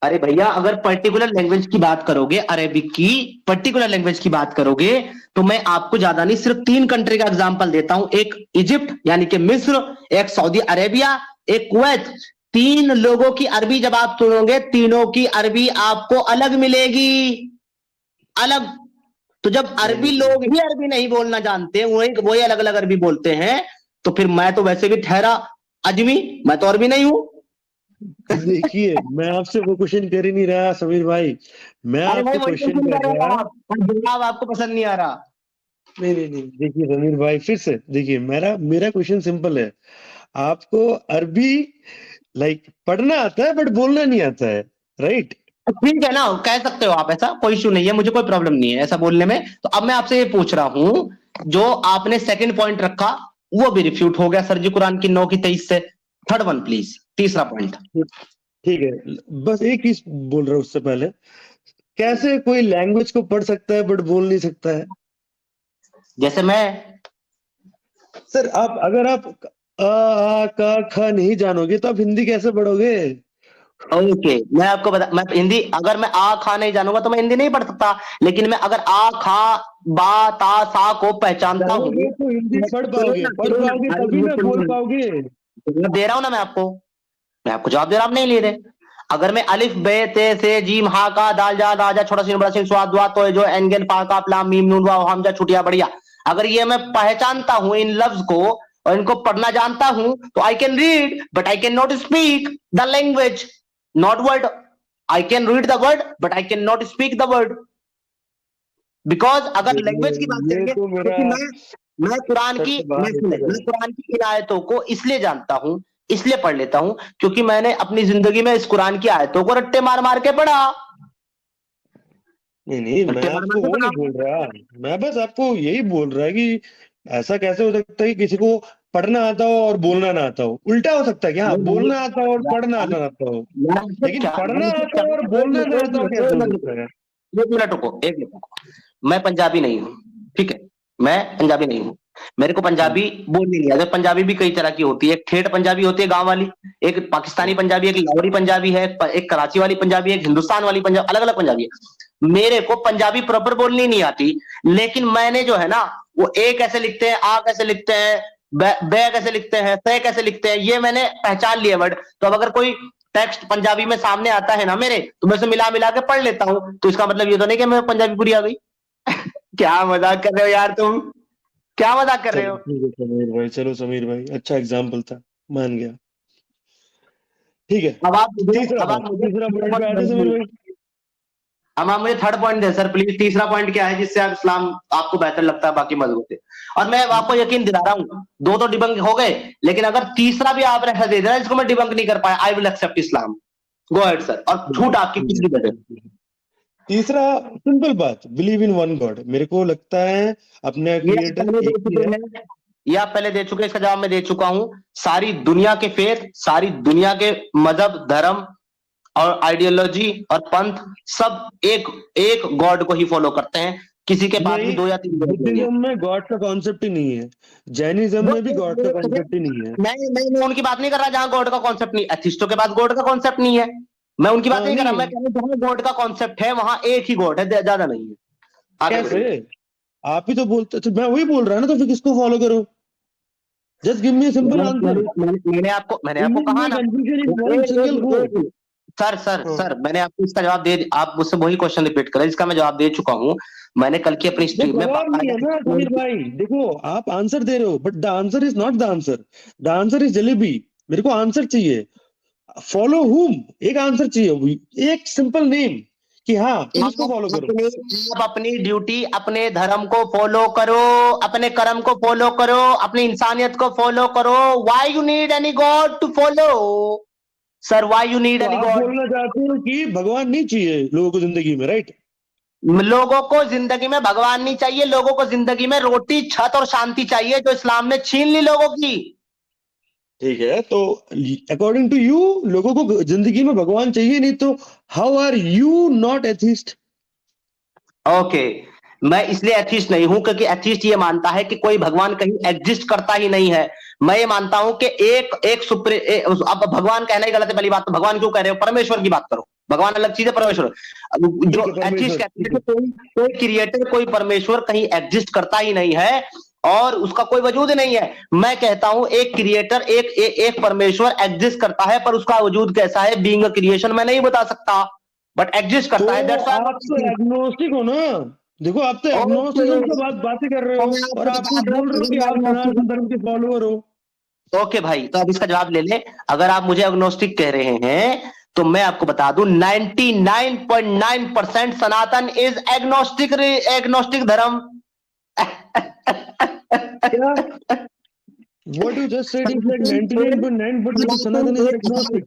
अरे भैया, अगर पर्टिकुलर लैंग्वेज की बात करोगे, अरेबिक की पर्टिकुलर लैंग्वेज की बात करोगे, तो मैं आपको ज्यादा नहीं सिर्फ 3 कंट्री का एग्जांपल देता हूं। एक इजिप्ट यानी कि मिस्र, एक सऊदी अरेबिया, एक कुवैत। 3 लोगों की अरबी जब आप सुनोगे, तीनों की अरबी आपको अलग मिलेगी, अलग। तो जब अरबी लोग ही अरबी नहीं बोलना जानते, वही अलग अलग अरबी बोलते हैं, तो फिर मैं तो वैसे भी ठहरा अजमी, मैं तो अरबी नहीं हूं। देखिए, मैं आपसे वो क्वेश्चन कर ही नहीं रहा समीर भाई, मैं आपसे क्वेश्चन कर रहा। जवाब आपको पसंद नहीं आ रहा। नहीं नहीं नहीं, देखिए समीर भाई, फिर से देखिए, मेरा क्वेश्चन सिंपल है। आपको अरबी पढ़ना आता है बट बोलना नहीं आता है, राइट? ठीक है ना, कह सकते हो आप, ऐसा कोई इशू नहीं है, मुझे कोई प्रॉब्लम नहीं है ऐसा बोलने में। तो अब मैं आपसे ये पूछ रहा हूं, जो आपने सेकंड पॉइंट रखा वो भी रिफ्यूट हो गया सर जी, कुरान की 9 की 23 से। थर्ड वन प्लीज, तीसरा पॉइंट। ठीक है, बस एक चीज बोल रहा हूं उससे पहले, कैसे कोई लैंग्वेज को पढ़ सकता है बट बोल नहीं सकता है? जैसे मैं सर, अगर आप आ का ख नहीं जानोगे तो आप हिंदी कैसे पढ़ोगे? ओके, मैं आपको मैं हिंदी, अगर मैं आ खा नहीं जानूंगा तो मैं हिंदी नहीं पढ़ सकता, लेकिन मैं अगर आ खा बा ता सा को पहचानता हूँ तो हिंदी पढ़ पाओगे तभी ना बोल पाओगे। दे रहा हूं ना मैं आपको जवाब दे रहा, आप नहीं ले रहे। अगर मैं अलिफ बे ते से जीम हा का दाल जा राजा छोटा सीन बड़ा सीन स्वाद दुआ तो जो एनगेन पा का प्लाम मीम नून वाव हमजा छुटिया बढ़िया, अगर ये मैं पहचानता हूं इन लफ्ज को और इनको पढ़ना जानता हूं, तो I can read but I can not speak the language, not word. I can read the word but I can not speak the word, because अगर लैंग्वेज की बात करेंगे तो मैं कुरान की इन आयतों को इसलिए जानता हूं, इसलिए पढ़ लेता हूं, क्योंकि मैंने अपनी जिंदगी में इस कुरान की आयतों को रट्टे मार मार के पढ़ा। नहीं, मैं आपको वो नहीं बोल रहा, मैं बस आपको यही बोल रहा है कि ऐसा कैसे हो सकता है कि किसी को पढ़ना आता हो और बोलना ना आता हो? उल्टा हो सकता है क्या? बोलना आता हो और पढ़ना ना आता हो, लेकिन पढ़ना आता हो और बोलना ना आता हो कैसे हो सकता है? एक मिनट रुको, मैं पंजाबी नहीं हूं, ठीक है, मैं पंजाबी नहीं हूं, मेरे को पंजाबी बोलनी नहीं आती। पंजाबी भी कई तरह की होती है, एक ठेठ पंजाबी होती है गांव वाली, एक पाकिस्तानी पंजाबी, एक लाहौरी पंजाबी है, एक कराची वाली पंजाबी है, एक हिंदुस्तान वाली पंजाबी, अलग अलग पंजाबी है। मेरे को पंजाबी प्रॉपर बोलनी नहीं आती, लेकिन मैंने जो है ना वो ए कैसे लिखते हैं, आ कैसे लिखते हैं, बे कैसे लिखते हैं, से कैसे लिखते हैं, ये मैंने पहचान लिया वर्ड। तो अब अगर कोई टेक्स्ट पंजाबी में सामने आता है ना मेरे, तो मैं उसे मिला मिला के पढ़ लेता हूं। तो इसका मतलब ये तो नहीं कि मैं पंजाबी पूरी आ गई। क्या मजाक कर रहे हो यार तुम, क्या मजाक कर रहे हो? समीर भाई, चलो समीर भाई, अच्छा एग्जाम्पल था, मान गया। ठीक है, अब आप तीसरा पॉइंट पे आते हैं समीर भाई। अब आप मुझे third point they sir please. तीसरा पॉइंट क्या है जिससे आप इस्लाम आपको बेहतर लगता है बाकी मजहबों से? और मैं आपको यकीन दिला रहा हूं, दो तो डिबंक हो गए, लेकिन अगर तीसरा भी आप ऐसा दे देना जिसको मैं डिबंक नहीं कर पाया, I will accept Islam. Go ahead sir, और झूठ आपकी कुछ भी बचे। तीसरा सिंपल बात, बिलीव इन वन गॉड। मेरे को लगता है अपने क्रिएटर एक ही है। ये आप पहले दे चुके, इसका जवाब मैं दे चुका हूं। सारी दुनिया के फेथ, सारी दुनिया के मजहब, धर्म और आइडियोलॉजी और पंथ सब एक गॉड को ही फॉलो करते हैं। किसी के पास भी 2 या 3 बुद्धिज्म में गॉड का कॉन्सेप्ट ही नहीं है, जैनिज्म में भी गॉड का कॉन्सेप्ट ही नहीं है। मैं उनकी बात नहीं कर रहा जहां गॉड का कॉन्सेप्ट नहीं, एथिस्टों के पास गॉड का कॉन्सेप्ट नहीं है, मैं उनकी बात नहीं कर रहा। मैं कह रहा हूं जहां गॉड का कॉन्सेप्ट है वहां एक ही गॉड है, ज्यादा नहीं है। कैसे? आप ही तो बोलते, तो मैं वही बोल रहा ना, तो फिर किसको फॉलो करूं? Just give me simple answer. मैंने आपको कहा ना सर मैंने आपको इसका जवाब दे, आप मुझसे वही क्वेश्चन रिपीट करें जिसका मैं जवाब दे चुका हूं। मैंने कल की अपनी स्ट्रीम में समीर भाई देखो, आप आंसर दे रहे हो, but the answer is not the answer. The answer is jalebi. मेरे को आंसर चाहिए, फॉलो हुम, एक आंसर चाहिए, एक सिंपल नेम कि हाँ इसको फॉलो करो। आप अपनी ड्यूटी, अपने धर्म को फॉलो करो, अपने कर्म को फॉलो करो, अपनी इंसानियत को फॉलो करो। Why you need any god to follow sir? Why you need any god? बोलना चाहते हो कि भगवान नहीं चाहिए लोगों को जिंदगी में, राइट? लोगों को जिंदगी में भगवान नहीं चाहिए, लोगों को जिंदगी में रोटी, छत और शांति चाहिए, जो इस्लाम ने छीन ली लोगों की। ठीक है, तो अकॉर्डिंग टू यू लोगों को जिंदगी में भगवान चाहिए नहीं, तो how are you not atheist? Okay, मैं इसलिए एथिस्ट नहीं हूं क्योंकि एथिस्ट ये मानता है कि कोई भगवान कहीं एग्जिस्ट करता ही नहीं है। मैं ये मानता हूं कि अब भगवान कहना ही गलत है। पहली बात तो भगवान क्यों कह रहे हो? परमेश्वर की बात करो, भगवान अलग चीज है, परमेश्वर। जो एथिस्ट कहते हैं कि कोई क्रिएटर, कोई परमेश्वर कहीं एग्जिस्ट करता ही नहीं है और उसका कोई वजूद नहीं है। मैं कहता हूं एक क्रिएटर, एक परमेश्वर एग्जिस्ट करता है, पर उसका वजूद कैसा है, बीइंग अ क्रिएशन, मैं नहीं बता सकता, बट एग्जिस्ट करता है। दैट्स व्हाई आप तो एग्नोस्टिक हो ना। देखो, आप तो एग्नोस्टिज्म की बातें कर रहे हो और आप बोल रहे हो कि आप सनातन धर्म के फॉलोअर हो। ओके भाई, तो अब इसका जवाब ले ले। अगर आप मुझे एग्नोस्टिक कह रहे हैं तो मैं आपको बता दूं 99.9% सनातन इज एग्नोस्टिक धर्म। What you just said is like 99.9% Sanatan is agnostic.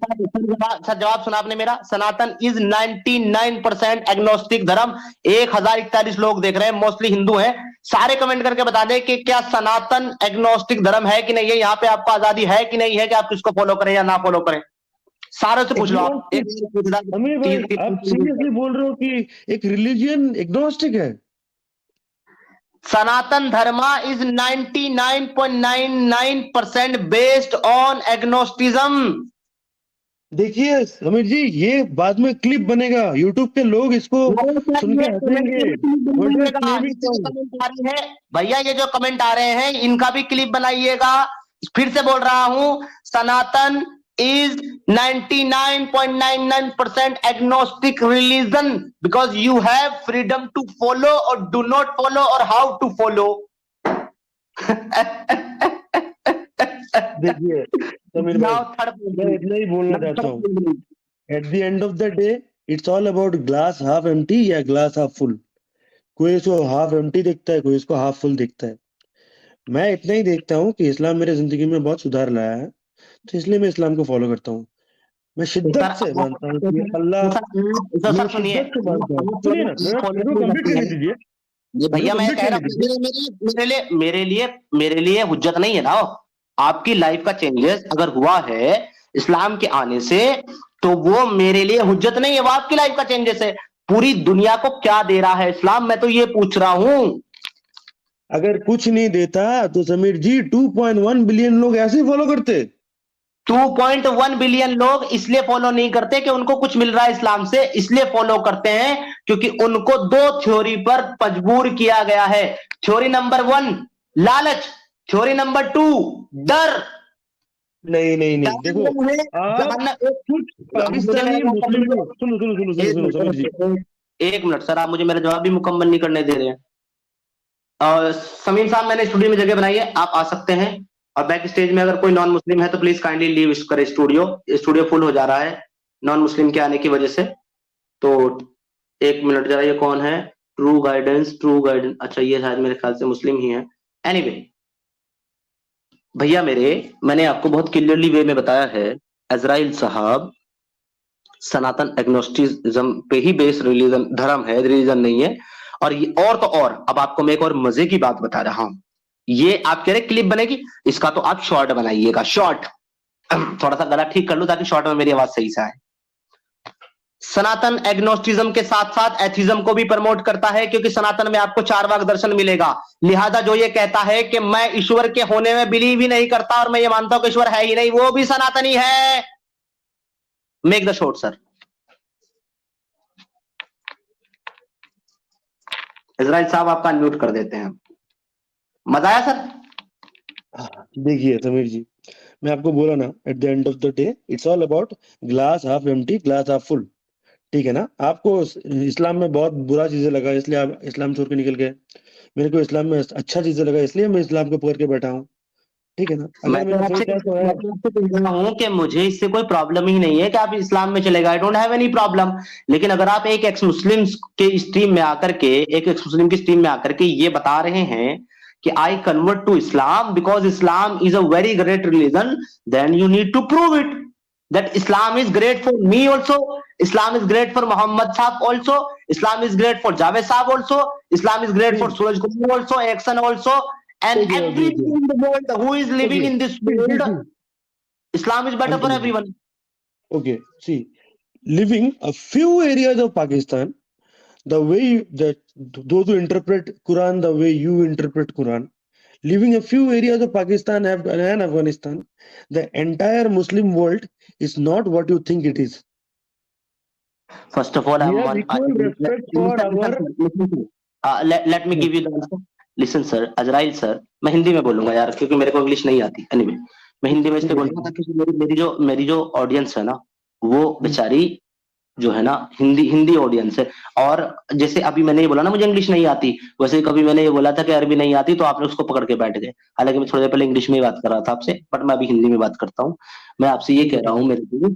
Sir जवाब सुना आपने मेरा। सनातन इज 99% एग्नोस्टिक धर्म। 1041 लोग देख रहे हैं, मोस्टली हिंदू हैं। सारे कमेंट करके बता दें कि क्या सनातन एग्नोस्टिक धर्म है कि नहीं है। यहाँ पे आपको आजादी है कि नहीं है कि आप किसको फॉलो करें या ना फॉलो करें, सारे से पूछ लो आप। अमीर भाई, आप सीरियसली बोल रहे हो कि एक रिलीजियन एग्नोस्टिक है? सनातन धर्मा इज 99.99% बेस्ड ऑन एग्नोस्टिज्म। देखिए समीर जी, ये बाद में क्लिप बनेगा, यूट्यूब पे लोग इसको सुन के हंसेंगे। भैया ये जो कमेंट आ रहे हैं इनका भी क्लिप बनाइएगा। फिर से बोल रहा हूं, सनातन is 99.99% agnostic religion because you have freedom to follow or do not follow or how to follow. देखिए समीर भाई, मैं इतना ही बोलना चाहता हूँ, at the end of the day it's all about glass half empty या ग्लास हाफ फुल। कोई इसको हाफ एम्प्टी दिखता है, कोई इसको हाफ फुल दिखता है। मैं इतना ही देखता हूँ कि इस्लाम मेरे जिंदगी में बहुत सुधार लाया है, तो इसलिए मैं इस्लाम को फॉलो करता हूँ। मैं शिद्दत से मानता हूँ कि अल्लाह, भैया मैं कह रहा हूँ मेरे लिए हुज्जत नहीं है ना। आपकी लाइफ का चेंजेस अगर हुआ है इस्लाम के आने से, तो वो मेरे लिए हुज्जत नहीं है, वो आपकी लाइफ का चेंजेस है। पूरी दुनिया को क्या दे रहा है इस्लाम, मैं तो ये पूछ रहा हूँ। अगर कुछ नहीं देता तो समीर जी 2.1 बिलियन लोग ऐसे ही फॉलो करते। 2.1 बिलियन लोग इसलिए फॉलो नहीं करते कि उनको कुछ मिल रहा है इस्लाम से, इसलिए फॉलो करते हैं क्योंकि उनको दो थ्योरी पर मजबूर किया गया है। थ्योरी नंबर 1 लालच, थ्योरी नंबर 2 डर। नहीं नहीं नहीं, देखो पाकिस्तानी मुस्लिम लोग, सुनो सुनो सुनो सुनो सुनो समीर जी, एक मिनट सर, आप मुझे मेरा जवाब भी मुकम्मल नहीं करने दे रहे हैं। समीम साहब, मैंने स्टूडियो में जगह बनाई है, आप आ सकते हैं। और बैक स्टेज में अगर कोई नॉन मुस्लिम है तो प्लीज काइंडली लीव करे स्टूडियो फुल हो जा रहा है नॉन मुस्लिम के आने की वजह से। तो एक मिनट जरा, ये कौन है? ट्रू गाइडेंस, अच्छा ये शायद मेरे ख्याल से मुस्लिम ही है। एनीवे भैया मेरे, मैंने आपको बहुत क्लियरली वे में बताया है, इजराइल साहब सनातन एग्नोस्टिज्म पे ही बेस्ड रिलीजन धर्म है, रिलीजन नहीं है। और ये और तो और, अब आपको मैं एक और मजे की बात बता रहा हूं। ये आप कह रहे क्लिप बनेगी, इसका तो आप शॉर्ट बनाइएगा, शॉर्ट। थोड़ा सा गला ठीक कर लो ताकि शॉर्ट में मेरी आवाज सही से आए। सनातन एग्नोस्टिज्म के साथ साथ एथिज्म को भी प्रमोट करता है, क्योंकि सनातन में आपको 4 वाक दर्शन मिलेगा। लिहाजा जो ये कहता है कि मैं ईश्वर के होने में बिलीव ही नहीं करता और मैं ये मानता हूं कि ईश्वर है ही नहीं, वो भी सनातनी है। Make the short sir. Israel साहब आपका अनम्यूट कर देते हैं। मजा आया सर? देखिए समीर जी, मैं आपको बोला ना, eight the end of the day it's all about glass half empty, glass half full. ठीक है ना? आपको इस्लाम में बहुत बुरा चीजें लगा इसलिए आप इस्लाम छोड़ के निकल गए, मेरे को इस्लाम में अच्छा चीजें लगा इसलिए मैं इस्लाम को पकड़ के बैठा हूँ। ठीक है ना? मैं तो आपसे कह रहा हूं कि मुझे इससे कोई प्रॉब्लम ही नहीं है कि आप इस्लाम में चले गए, I don't have any problem. लेकिन अगर आप एक एक्स मुस्लिम के स्ट्रीम में आकर के, एक एक्स मुस्लिम की स्ट्रीम में आकर के ये बता रहे हैं कि I convert to Islam because Islam is a very great religion, then you need to prove it that Islam is great for me also, Islam is great for Muhammad Saab also, Islam is great for Javed Saab also, Islam is great for Suraj Kumar also, Action also, and everything in the world who is living in this world, Islam is better for everyone. Okay, see, living a few areas of Pakistan, the way that those who interpret Quran the way you interpret Quran, living a few areas of Pakistan and Afghanistan, the entire Muslim world is not what you think it is. First of all, let me give you the answer. Listen sir, Azrail sir, मैं हिंदी में बोलूंगा यार, क्योंकि मेरे को English नहीं आती। Anyway, मैं हिंदी में इसलिए बोलूंगा क्योंकि मेरी जो ऑडियंस है ना, वो बेचारी जो है ना हिंदी ऑडियंस है। और जैसे अभी मैंने ये बोला ना मुझे इंग्लिश नहीं आती, वैसे कभी मैंने ये बोला था कि अरबी नहीं आती तो आपने उसको पकड़ के बैठ गए। हालांकि मैं थोड़ी देर पहले इंग्लिश में ही बात कर रहा था आपसे, बट मैं अभी हिंदी में बात करता हूँ। मैं आपसे ये कह रहा हूँ मेरे को,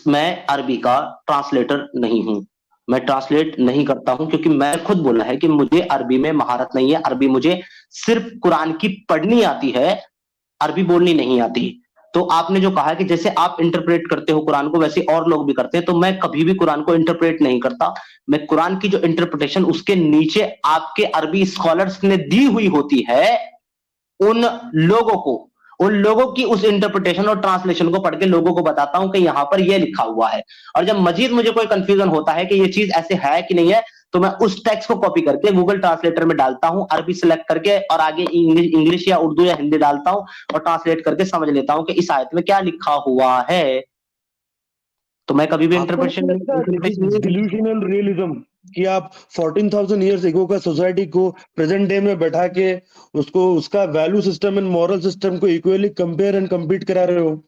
मैं अरबी का ट्रांसलेटर नहीं हूँ, मैं ट्रांसलेट नहीं करता हूँ, क्योंकि मैं खुद बोला है कि मुझे अरबी में महारत नहीं है। अरबी मुझे सिर्फ कुरान की पढ़नी आती है, अरबी बोलनी नहीं आती। तो आपने जो कहा कि जैसे आप इंटरप्रेट करते हो कुरान को वैसे और लोग भी करते हैं, तो मैं कभी भी कुरान को इंटरप्रेट नहीं करता। मैं कुरान की जो इंटरप्रिटेशन उसके नीचे आपके अरबी स्कॉलर्स ने दी हुई होती है, उन लोगों की उस इंटरप्रिटेशन और ट्रांसलेशन को पढ़ के लोगों को बताता हूं कि यहां पर यह लिखा हुआ है। और जब मजीद मुझे कोई कंफ्यूजन होता है कि ये चीज ऐसे है कि नहीं है, तो मैं उस टेक्स्ट को कॉपी करके गूगल ट्रांसलेटर में डालता हूं, अरबी सेलेक्ट करके और आगे इंग्लिश या उर्दू या हिंदी डालता हूं और ट्रांसलेट करके समझ लेता हूं कि इस आयत में क्या लिखा हुआ है। तो मैं कभी भी इंटरप्रिटेशन डिल्यूशनल रियलिज्म कि आप 14,000 ईयर्स एगो का सोसाइटी को प्रेजेंट डे में बैठा के उसको उसका value system and moral system को इक्वली कंपेयर एंड कम्पीट करा रहे हो।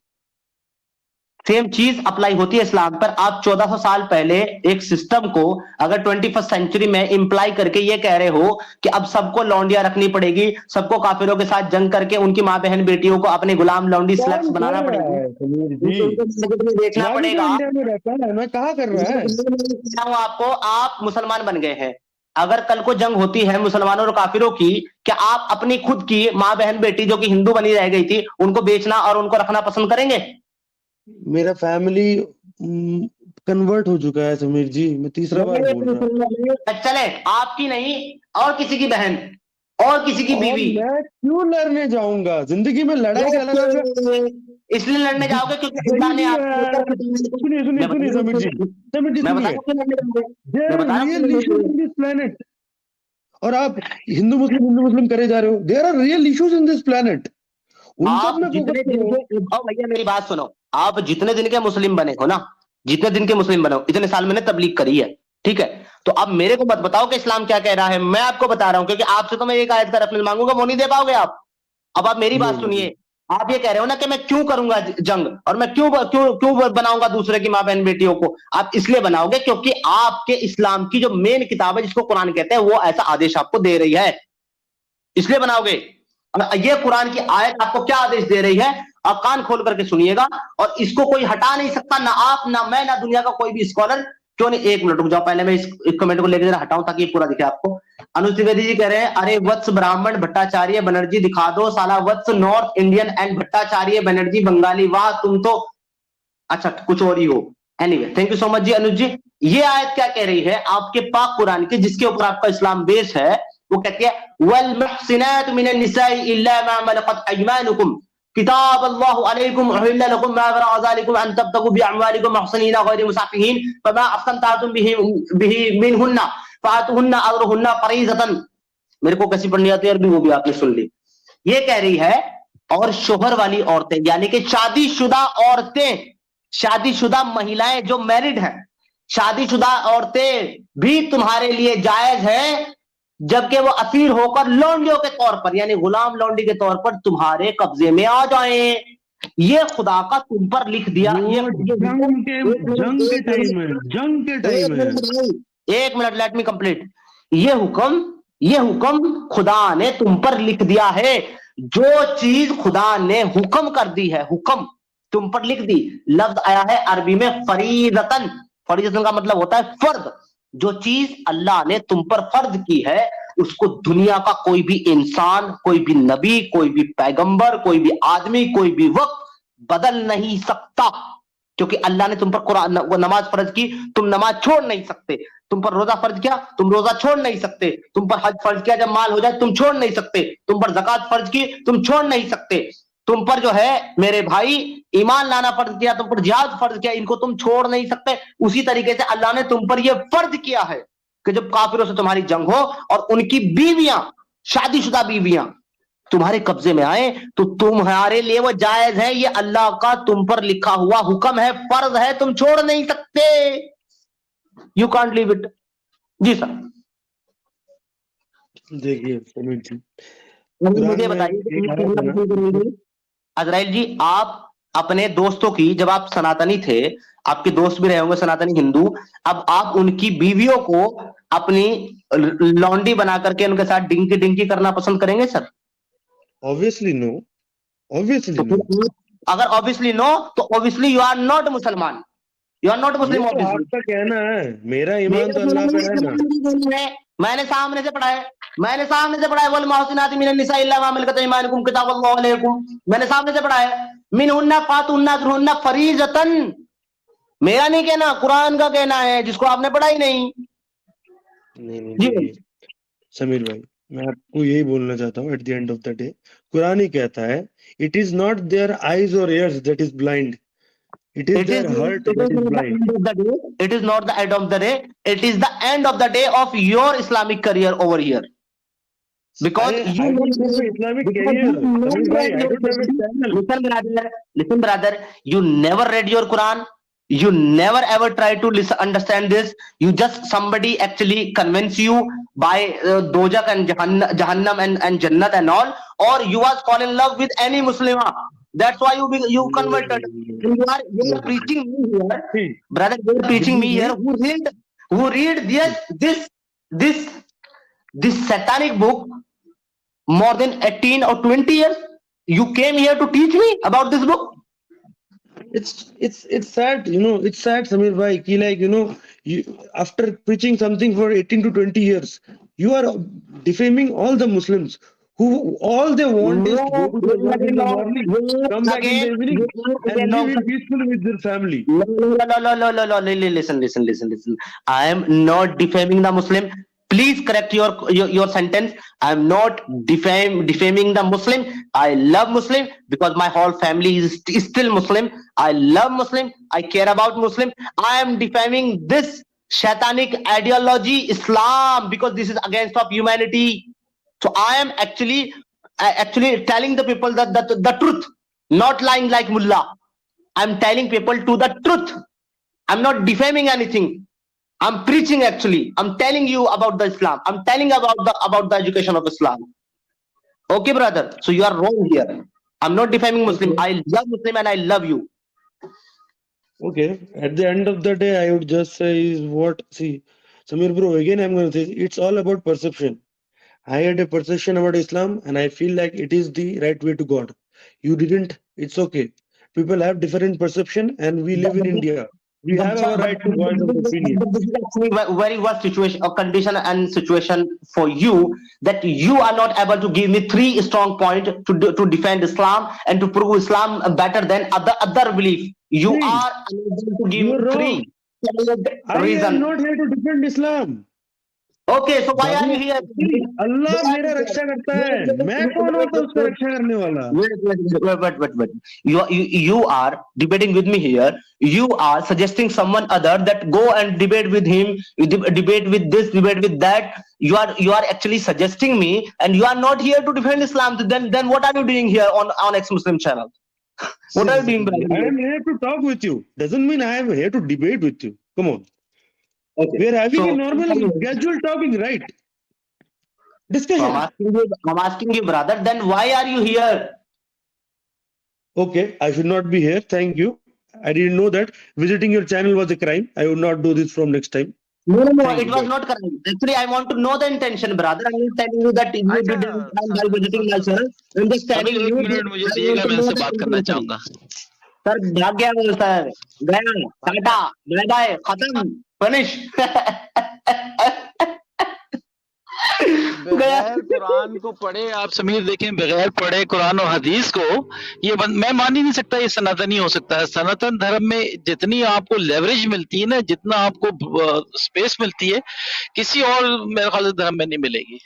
सेम चीज अप्लाई होती है इस्लाम पर। आप 1400 साल पहले एक सिस्टम को अगर 21st सेंचुरी में इंप्लाई करके ये कह रहे हो कि अब सबको लौंडिया रखनी पड़ेगी, सबको काफिरों के साथ जंग करके उनकी माँ बहन बेटियों को अपने गुलाम लौंडी स्लैब्स बनाना पड़ेगा, देखना पड़ेगा। मैं कहा कर रहा है आपको, आप मुसलमान बन गए हैं, अगर कल को जंग होती है मुसलमानों और काफिरों की, क्या आप अपनी खुद की माँ बहन बेटी जो कि हिंदू बनी रह गई थी उनको बेचना और उनको रखना पसंद करेंगे? मेरा फैमिली कन्वर्ट हो चुका है समीर जी, मैं तीसरा बार बोल रहा हूँ। चले आपकी नहीं और किसी की बहन और किसी की बीवी। मैं क्यों लड़ने जाऊंगा? जिंदगी में लड़ाई का इसलिए लड़ने जाओगे क्योंकि खुदा ने सुनिए समीर जी, मैं बता प्लेनेट और आप हिंदू मुस्लिम करे जा रहे हो। There are real issues in this planet, उन सब आप में जितने फोकस दिन करो। के, ओ भैया मेरी बात सुनो, आप जितने दिन के मुस्लिम बने हो ना, जितने दिन के मुस्लिम बने हो, इतने साल मैंने तबलीग करी है, ठीक है। तो अब मेरे को मत बताओ कि इस्लाम क्या कह रहा है, मैं आपको बता रहा हूं, क्योंकि आपसे तो मैं एक आयत का रेफरेंस मांगूंगा, वो नहीं दे पाओगे आप। अब आप मेरी बात सुनिए, आप ये कह रहे हो ना कि मैं क्यों करूंगा जंग, और मैं क्यों क्यों क्यों बनाऊंगा दूसरे की मां बहन बेटियों को, आप इसलिए बनाओगे क्योंकि आपके इस्लाम की जो मेन किताब है जिसको कुरान कहते हैं, वो ऐसा आदेश आपको दे रही है, इसलिए बनाओगे। ये कुरान की आयत आपको क्या आदेश दे रही है, आप कान खोल करके सुनिएगा, और इसको कोई हटा नहीं सकता, ना आप, ना मैं, ना दुनिया का कोई भी स्कॉलर। क्यों नहीं, एक मिनट रुक जाओ, पहले मैं इस कमेंट को लेकर जरा हटाऊं ताकि ये पूरा दिखे आपको। अनुज त्रिवेदी जी कह रहे हैं, अरे वत्स ब्राह्मण भट्टाचार्य बनर्जी दिखा दो साला, Vats north Indian and Bhattacharya Banerjee Bengali, वाह तुम तो अच्छा कुछ और ही हो। Anyway, thank you so much जी अनुज जी। ये आयत क्या कह रही है आपके पाक कुरान की, जिसके ऊपर आपका इस्लाम बेस है, वो कहती है वल मुहसिनात मिनन निसाई इल्ला मा मलकत अयमानुकुम किताब अल्लाहु अलैकुम उहिल्ला लकुम मा वरा ज़ालिकुम अन तब्तगु बिअमवालिकुम मुहसिनीना गैर मुसाफिहीन फमा अस्तमतातुम बिही मिनहुन्ना फातुहुन्ना अजरुहुन्ना फरीज़तन। मेरे को कैसी पढ़नी आती है अरबी, वो भी आपने सुन ली। ये कह रही है, और शोहर वाली औरतें यानी कि शादीशुदा औरतें, शादीशुदा महिलाएं जो मैरिड हैं, शादीशुदा औरतें भी तुम्हारे लिए जायज है, जबकि वो असीर होकर लौंडियों के तौर पर यानी गुलाम लौंडी के तौर पर तुम्हारे कब्जे में आ जाएं। ये खुदा का तुम पर लिख दिया, ये जंग के टाइम में एक मिनट लेट मी कंप्लीट। ये हुक्म खुदा ने तुम पर लिख दिया है, जो चीज खुदा ने हुक्म कर दी है, हुक्म तुम पर लिख दी। लफ्ज आया है अरबी में फरीदतन, फरीदतन का मतलब होता है फर्द। जो चीज अल्लाह ने तुम पर फर्ज की है, उसको दुनिया का कोई भी इंसान, कोई भी नबी, कोई भी पैगंबर, कोई भी आदमी, कोई भी वक्त बदल नहीं सकता, क्योंकि अल्लाह ने तुम पर कुरान नमाज फर्ज की, तुम नमाज छोड़ नहीं सकते। तुम पर रोजा फर्ज किया, तुम रोजा छोड़ नहीं सकते। तुम पर हज फर्ज किया, जब माल हो जाए तुम छोड़ नहीं सकते। तुम पर ज़कात फर्ज की, तुम छोड़ नहीं सकते। तुम पर जो है मेरे भाई ईमान लाना फर्ज किया, तुम पर जिहाद फर्ज किया, इनको तुम छोड़ नहीं सकते। उसी तरीके से अल्लाह ने तुम पर यह फर्ज किया है कि जब काफिरों से तुम्हारी जंग हो और उनकी बीवियां, शादीशुदा बीवियां तुम्हारे कब्जे में आए, तो तुम्हारे लिए वो जायज है। ये अल्लाह का तुम पर लिखा हुआ हुक्म है, फर्ज है, तुम छोड़ नहीं सकते। You can't leave it. जी सर। देखिए मुझे बताइए अजराइल जी, आप अपने दोस्तों की, जब आप सनातनी थे, आपके दोस्त भी रहे होंगे सनातनी हिंदू, अब आप उनकी बीवियों को अपनी लौंडी बना करके उनके साथ डिंकी डिंकी करना पसंद करेंगे sir? Obviously no, obviously no. अगर ऑब्वियसली नो, तो ऑब्वियसली यू आर नॉट मुसलमान, यू आर नॉट मुस्लिम। आपका कहना है, मेरा ईमान तो अल्लाह पे है ना। मैंने सामने से पढ़ा है, मैंने सामने से पढ़ा है, वल मुहसिनाति मिनन निसा इल्ला मा मलकत अयमानुकुम किताबल्लाहु अलैकुम, मैंने सामने से पढ़ा है। मिनहुन्ना फातुहुन्ना अजरुहुन्ना फरीजतन, मेरा नहीं कहना, कुरान का कहना है, जिसको आपने पढ़ा ही नहीं। नहीं समीर भाई, मैं आपको यही बोलना चाहता हूँ, at the end of the day Quran ही कहता है, it is not their eyes और ears that is blind, it is their heart that is blind. It is not the end of the day, it is the end of the day of your Islamic career over here, because I don't have an Islamic career. Samiर bhai, I don't have a channel. Listen brother, you never read your Quran, you never ever try to understand this. You just, somebody actually convince you by dojak and jahannam and jannat and all, or you was fall in love with any Muslima, that's why you converted. You are preaching me here, brother, you are preaching me here who read this satanic book more than 18 or 20 years. You came here to teach me about this book. It's sad, you know, it's sad, Samir bhai, ki like, you know, you, after preaching something for 18 to 20 years, you are defaming all the Muslims who all they want is to go to the mosque in the morning, come back in the evening, and live peacefully with their family. No, listen. I am not defaming the Muslim. Please correct your sentence. I am not defaming the Muslim. I love Muslim because my whole family is still Muslim. I love Muslim. I care about Muslim. I am defaming this Shaitanic ideology, Islam, because this is against of humanity. So I am actually telling the people that the truth, not lying like mullah. I'm telling people to the truth. I'm not defaming anything. I'm preaching actually. I'm telling you about the Islam. I'm telling about the education of Islam. Okay, brother. So you are wrong here. I'm not defaming Muslim. I love Muslim and I love you. Okay. At the end of the day, I would just say is what, see, Samir bro, again I'm going to say it's all about perception. I had a perception about Islam and I feel like it is the right way to God. You didn't. It's okay. People have different perception and we live in India. We have our right to voice of opinion. This is actually a very worst situation or condition and situation for you, that you are not able to give me 3 strong points to defend Islam and to prove Islam better than other belief. You are unable to give me 3 I am reasons. not here to defend Islam. Okay, so why are you here? अल्लाह मेरा रक्षा करता है, मैं कौन होता उसका रक्षा करने वाला? Wait. You are debating with me here. You are suggesting someone other that go and debate with him, debate with this, debate with that. You are actually suggesting me, and you are not here to defend Islam. Then what are you doing here on ex-Muslim channel? What are you doing, brother? I am here to talk with you. Doesn't mean I am here to debate with you. Come on. Okay. We are having So, a normal, casual talking, right? Discussion. I'm asking you, brother. Then why are you here? Okay, I should not be here. Thank you. I didn't know that visiting your channel was a crime. I would not do this from next time. No, Thank it you. was not correct. Actually, I want to know the intention, brother. I'm not telling you that you did it by visiting my channel. I'm just telling अभी you. 1 minute मुझे दिएगा, मैं इनसे बात करना चाहूंगा। Sir भाग गया वो सर, गया, टाटा, बाय बाय, खत्म, फिनिश। बगैर कुरान को पढ़े आप समीर देखें, बगैर पढ़े कुरान और हदीस को मैं मान ही नहीं सकता ये सनातनी हो सकता है। सनातन धर्म में जितनी आपको लेवरेज मिलती है ना, जितना आपको स्पेस मिलती है, किसी और मेरे ख्याल से धर्म में नहीं मिलेगी।